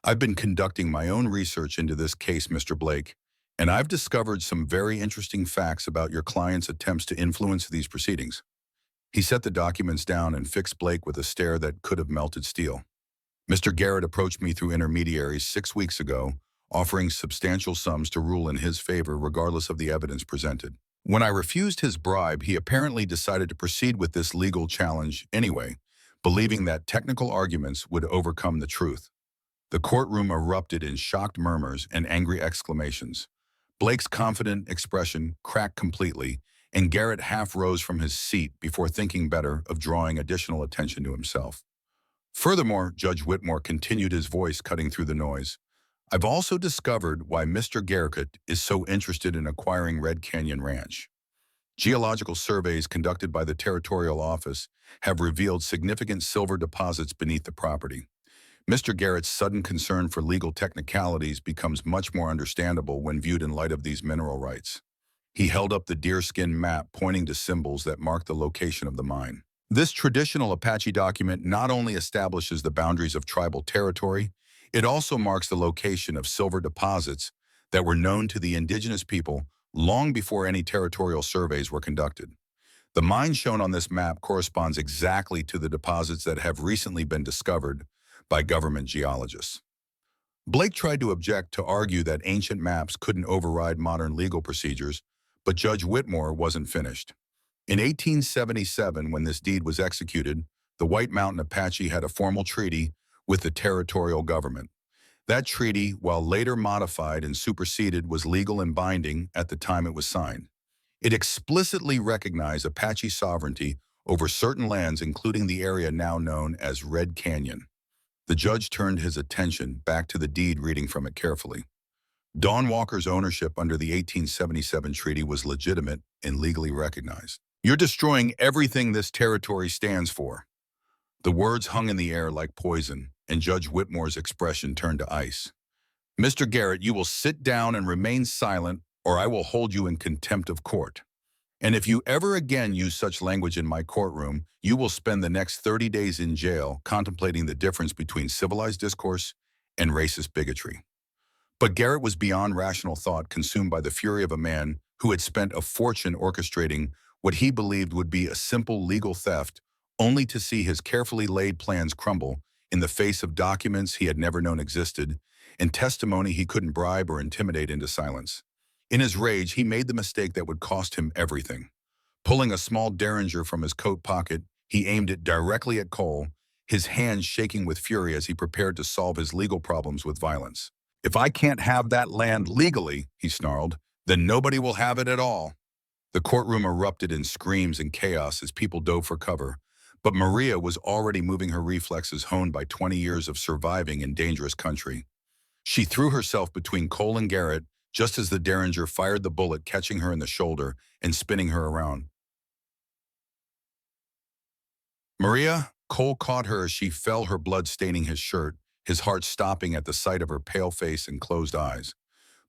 "I've been conducting my own research into this case, Mr. Blake, and I've discovered some very interesting facts about your client's attempts to influence these proceedings." He set the documents down and fixed Blake with a stare that could have melted steel. "Mr. Garrett approached me through intermediaries 6 weeks ago, offering substantial sums to rule in his favor regardless of the evidence presented. When I refused his bribe, he apparently decided to proceed with this legal challenge anyway, believing that technical arguments would overcome the truth." The courtroom erupted in shocked murmurs and angry exclamations. Blake's confident expression cracked completely, and Garrett half rose from his seat before thinking better of drawing additional attention to himself. "Furthermore," Judge Whitmore continued, his voice cutting through the noise, "I've also discovered why Mr. Garrett is so interested in acquiring Red Canyon Ranch. Geological surveys conducted by the Territorial Office have revealed significant silver deposits beneath the property. Mr. Garrett's sudden concern for legal technicalities becomes much more understandable when viewed in light of these mineral rights." He held up the deerskin map, pointing to symbols that mark the location of the mine. "This traditional Apache document not only establishes the boundaries of tribal territory, it also marks the location of silver deposits that were known to the indigenous people long before any territorial surveys were conducted. The mine shown on this map corresponds exactly to the deposits that have recently been discovered by government geologists." Blake tried to object, to argue that ancient maps couldn't override modern legal procedures, but Judge Whitmore wasn't finished. In 1877, when this deed was executed, the White Mountain Apache had a formal treaty with the territorial government. That treaty, while later modified and superseded, was legal and binding at the time it was signed. It explicitly recognized Apache sovereignty over certain lands, including the area now known as Red Canyon. The judge turned his attention back to the deed, reading from it carefully. Dawn Walker's ownership under the 1877 treaty was legitimate and legally recognized. "You're destroying everything this territory stands for." The words hung in the air like poison, and Judge Whitmore's expression turned to ice. "Mr. Garrett, you will sit down and remain silent, or I will hold you in contempt of court. And if you ever again use such language in my courtroom, you will spend the next 30 days in jail contemplating the difference between civilized discourse and racist bigotry." But Garrett was beyond rational thought, consumed by the fury of a man who had spent a fortune orchestrating what he believed would be a simple legal theft, only to see his carefully laid plans crumble in the face of documents he had never known existed and testimony he couldn't bribe or intimidate into silence. In his rage, he made the mistake that would cost him everything. Pulling a small derringer from his coat pocket, he aimed it directly at Cole, his hands shaking with fury as he prepared to solve his legal problems with violence. "If I can't have that land legally," he snarled, Then nobody will have it at all. The courtroom erupted in screams and chaos as people dove for cover, but Maria was already moving, her reflexes honed by 20 years of surviving in dangerous country. She threw herself between Cole and Garrett just as the Derringer fired the bullet, catching her in the shoulder and spinning her around. Maria, Cole caught her as she fell, her blood staining his shirt, his heart stopping at the sight of her pale face and closed eyes.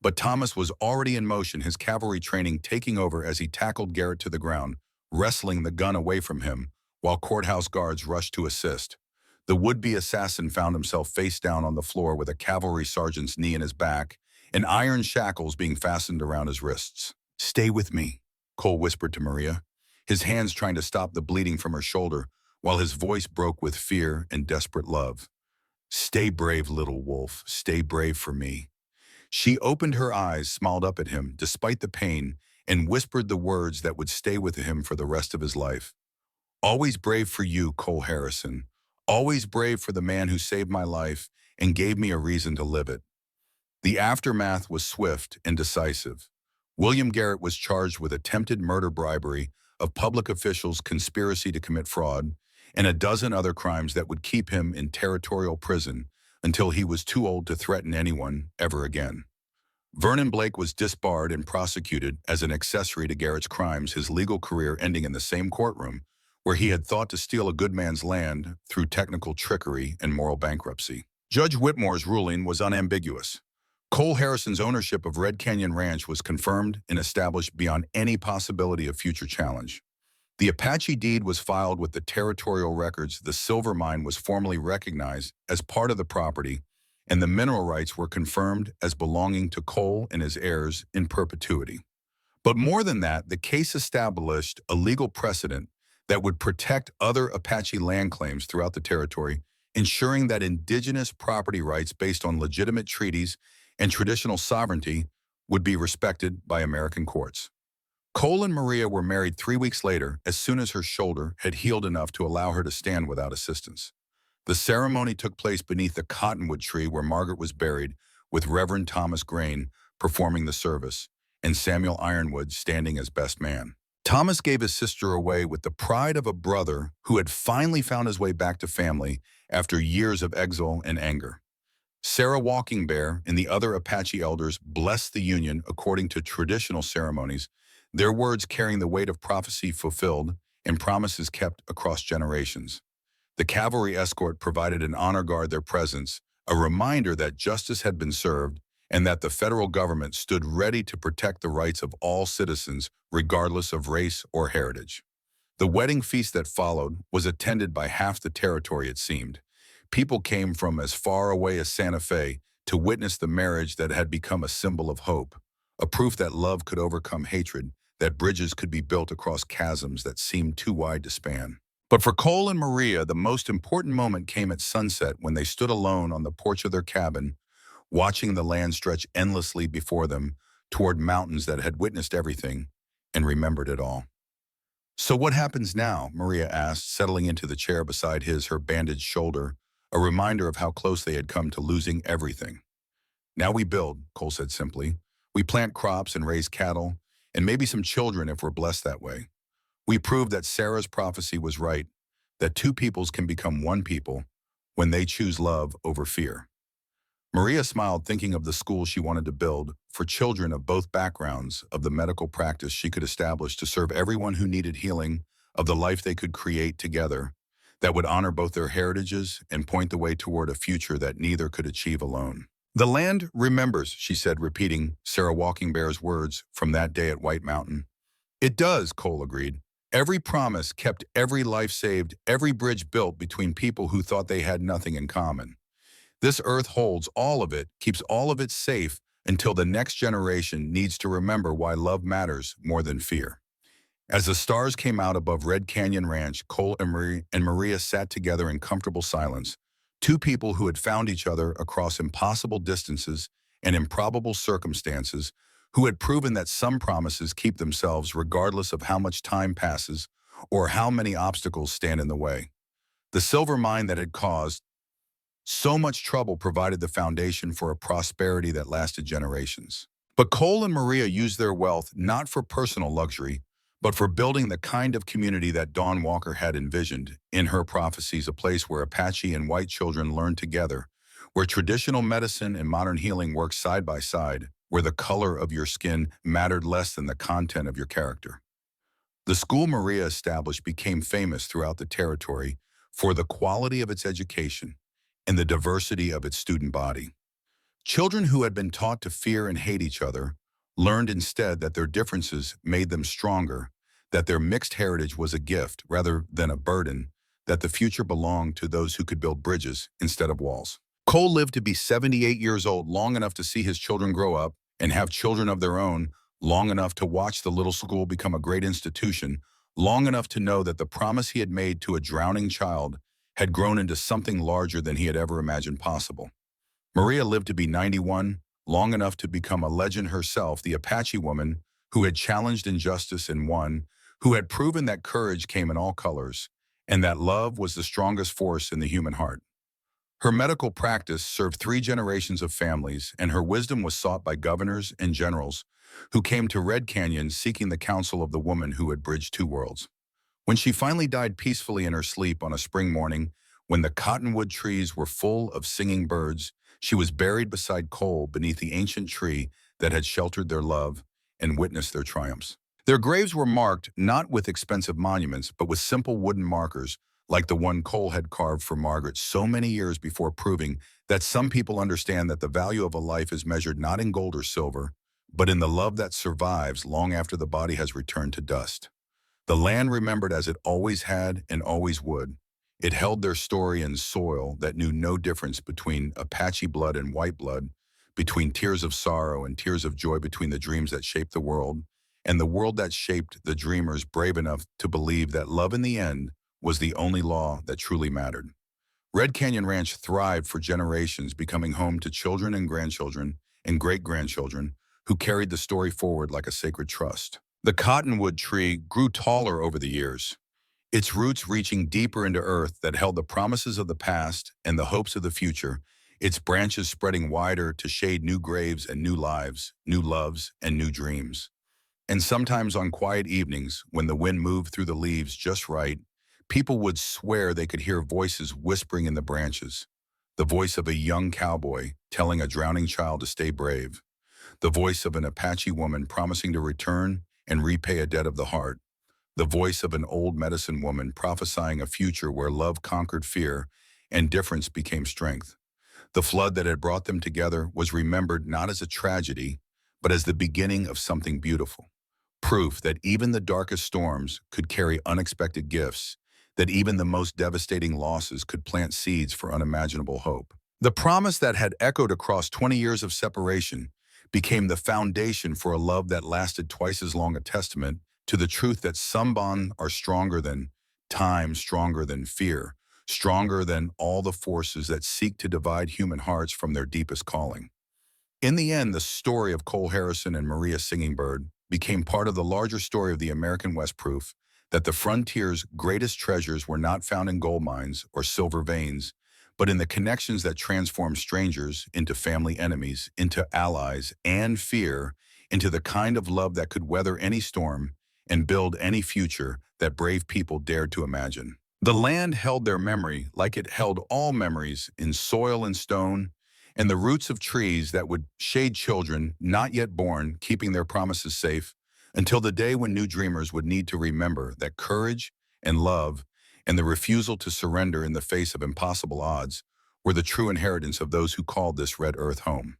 But Thomas was already in motion, his cavalry training taking over as he tackled Garrett to the ground, wrestling the gun away from him, while courthouse guards rushed to assist. The would-be assassin found himself face down on the floor with a cavalry sergeant's knee in his back and iron shackles being fastened around his wrists. "Stay with me," Cole whispered to Maria, his hands trying to stop the bleeding from her shoulder, while his voice broke with fear and desperate love. "Stay brave, little wolf. Stay brave for me." She opened her eyes, smiled up at him, despite the pain, and whispered the words that would stay with him for the rest of his life. "Always brave for you, Cole Harrison. Always brave for the man who saved my life and gave me a reason to live it." The aftermath was swift and decisive. William Garrett was charged with attempted murder, bribery of public officials, conspiracy to commit fraud, and a dozen other crimes that would keep him in territorial prison until he was too old to threaten anyone ever again. Vernon Blake was disbarred and prosecuted as an accessory to Garrett's crimes, his legal career ending in the same courtroom where he had thought to steal a good man's land through technical trickery and moral bankruptcy. Judge Whitmore's ruling was unambiguous. Cole Harrison's ownership of Red Canyon Ranch was confirmed and established beyond any possibility of future challenge. The Apache deed was filed with the territorial records, the silver mine was formally recognized as part of the property, and the mineral rights were confirmed as belonging to Cole and his heirs in perpetuity. But more than that, the case established a legal precedent that would protect other Apache land claims throughout the territory, ensuring that indigenous property rights based on legitimate treaties and traditional sovereignty would be respected by American courts. Cole and Maria were married 3 weeks later, as soon as her shoulder had healed enough to allow her to stand without assistance. The ceremony took place beneath the cottonwood tree where Margaret was buried, with Reverend Thomas Grain performing the service, and Samuel Ironwood standing as best man. Thomas gave his sister away with the pride of a brother who had finally found his way back to family after years of exile and anger. Sarah Walking Bear and the other Apache elders blessed the union according to traditional ceremonies, their words carrying the weight of prophecy fulfilled and promises kept across generations. The cavalry escort provided an honor guard, their presence, a reminder that justice had been served and that the federal government stood ready to protect the rights of all citizens, regardless of race or heritage. The wedding feast that followed was attended by half the territory, it seemed. People came from as far away as Santa Fe to witness the marriage that had become a symbol of hope, a proof that love could overcome hatred, that bridges could be built across chasms that seemed too wide to span. But for Cole and Maria, the most important moment came at sunset when they stood alone on the porch of their cabin, watching the land stretch endlessly before them toward mountains that had witnessed everything and remembered it all. "So what happens now?" Maria asked, settling into the chair beside his, her bandaged shoulder, a reminder of how close they had come to losing everything. "Now we build," Cole said simply. "We plant crops and raise cattle, and maybe some children if we're blessed that way. We prove that Sarah's prophecy was right, that two peoples can become one people when they choose love over fear." Maria smiled, thinking of the school she wanted to build for children of both backgrounds, of the medical practice she could establish to serve everyone who needed healing, of the life they could create together that would honor both their heritages and point the way toward a future that neither could achieve alone. "The land remembers," she said, repeating Sarah Walking Bear's words from that day at White Mountain. "It does," Cole agreed. "Every promise kept, every life saved, every bridge built between people who thought they had nothing in common. This earth holds all of it, keeps all of it safe until the next generation needs to remember why love matters more than fear." As the stars came out above Red Canyon Ranch, Cole and Maria sat together in comfortable silence, two people who had found each other across impossible distances and improbable circumstances, who had proven that some promises keep themselves regardless of how much time passes or how many obstacles stand in the way. The silver mine that had caused so much trouble provided the foundation for a prosperity that lasted generations. But Cole and Maria used their wealth not for personal luxury, but for building the kind of community that Dawn Walker had envisioned in her prophecies, a place where Apache and white children learned together, where traditional medicine and modern healing worked side by side, where the color of your skin mattered less than the content of your character. The school Maria established became famous throughout the territory for the quality of its education and the diversity of its student body. Children who had been taught to fear and hate each other learned instead that their differences made them stronger, that their mixed heritage was a gift rather than a burden, that the future belonged to those who could build bridges instead of walls. Cole lived to be 78 years old, long enough to see his children grow up and have children of their own, long enough to watch the little school become a great institution, long enough to know that the promise he had made to a drowning child had grown into something larger than he had ever imagined possible. Maria lived to be 91, long enough to become a legend herself, the Apache woman who had challenged injustice and won, who had proven that courage came in all colors, and that love was the strongest force in the human heart. Her medical practice served 3 generations of families, and her wisdom was sought by governors and generals who came to Red Canyon seeking the counsel of the woman who had bridged 2 worlds. When she finally died peacefully in her sleep on a spring morning, when the cottonwood trees were full of singing birds, she was buried beside Cole beneath the ancient tree that had sheltered their love and witnessed their triumphs. Their graves were marked not with expensive monuments, but with simple wooden markers like the one Cole had carved for Margaret so many years before, proving that some people understand that the value of a life is measured not in gold or silver, but in the love that survives long after the body has returned to dust. The land remembered as it always had and always would. It held their story in soil that knew no difference between Apache blood and white blood, between tears of sorrow and tears of joy, between the dreams that shaped the world and the world that shaped the dreamers brave enough to believe that love in the end was the only law that truly mattered. Red Canyon Ranch thrived for generations, becoming home to children and grandchildren and great-grandchildren who carried the story forward like a sacred trust. The cottonwood tree grew taller over the years, its roots reaching deeper into earth that held the promises of the past and the hopes of the future, its branches spreading wider to shade new graves and new lives, new loves and new dreams. And sometimes on quiet evenings, when the wind moved through the leaves just right, people would swear they could hear voices whispering in the branches. The voice of a young cowboy telling a drowning child to stay brave. The voice of an Apache woman promising to return and repay a debt of the heart. The voice of an old medicine woman prophesying a future where love conquered fear and difference became strength. The flood that had brought them together was remembered not as a tragedy, but as the beginning of something beautiful. Proof that even the darkest storms could carry unexpected gifts, that even the most devastating losses could plant seeds for unimaginable hope. The promise that had echoed across 20 years of separation became the foundation for a love that lasted twice as long, a testament to the truth that some bonds are stronger than time, stronger than fear, stronger than all the forces that seek to divide human hearts from their deepest calling. In the end, the story of Cole Harrison and Maria Singingbird became part of the larger story of the American West, proof that the frontier's greatest treasures were not found in gold mines or silver veins, but in the connections that transform strangers into family enemies, into allies, and fear, into the kind of love that could weather any storm and build any future that brave people dared to imagine. The land held their memory like it held all memories, in soil and stone, and the roots of trees that would shade children not yet born, keeping their promises safe until the day when new dreamers would need to remember that courage and love and the refusal to surrender in the face of impossible odds were the true inheritance of those who called this red earth home.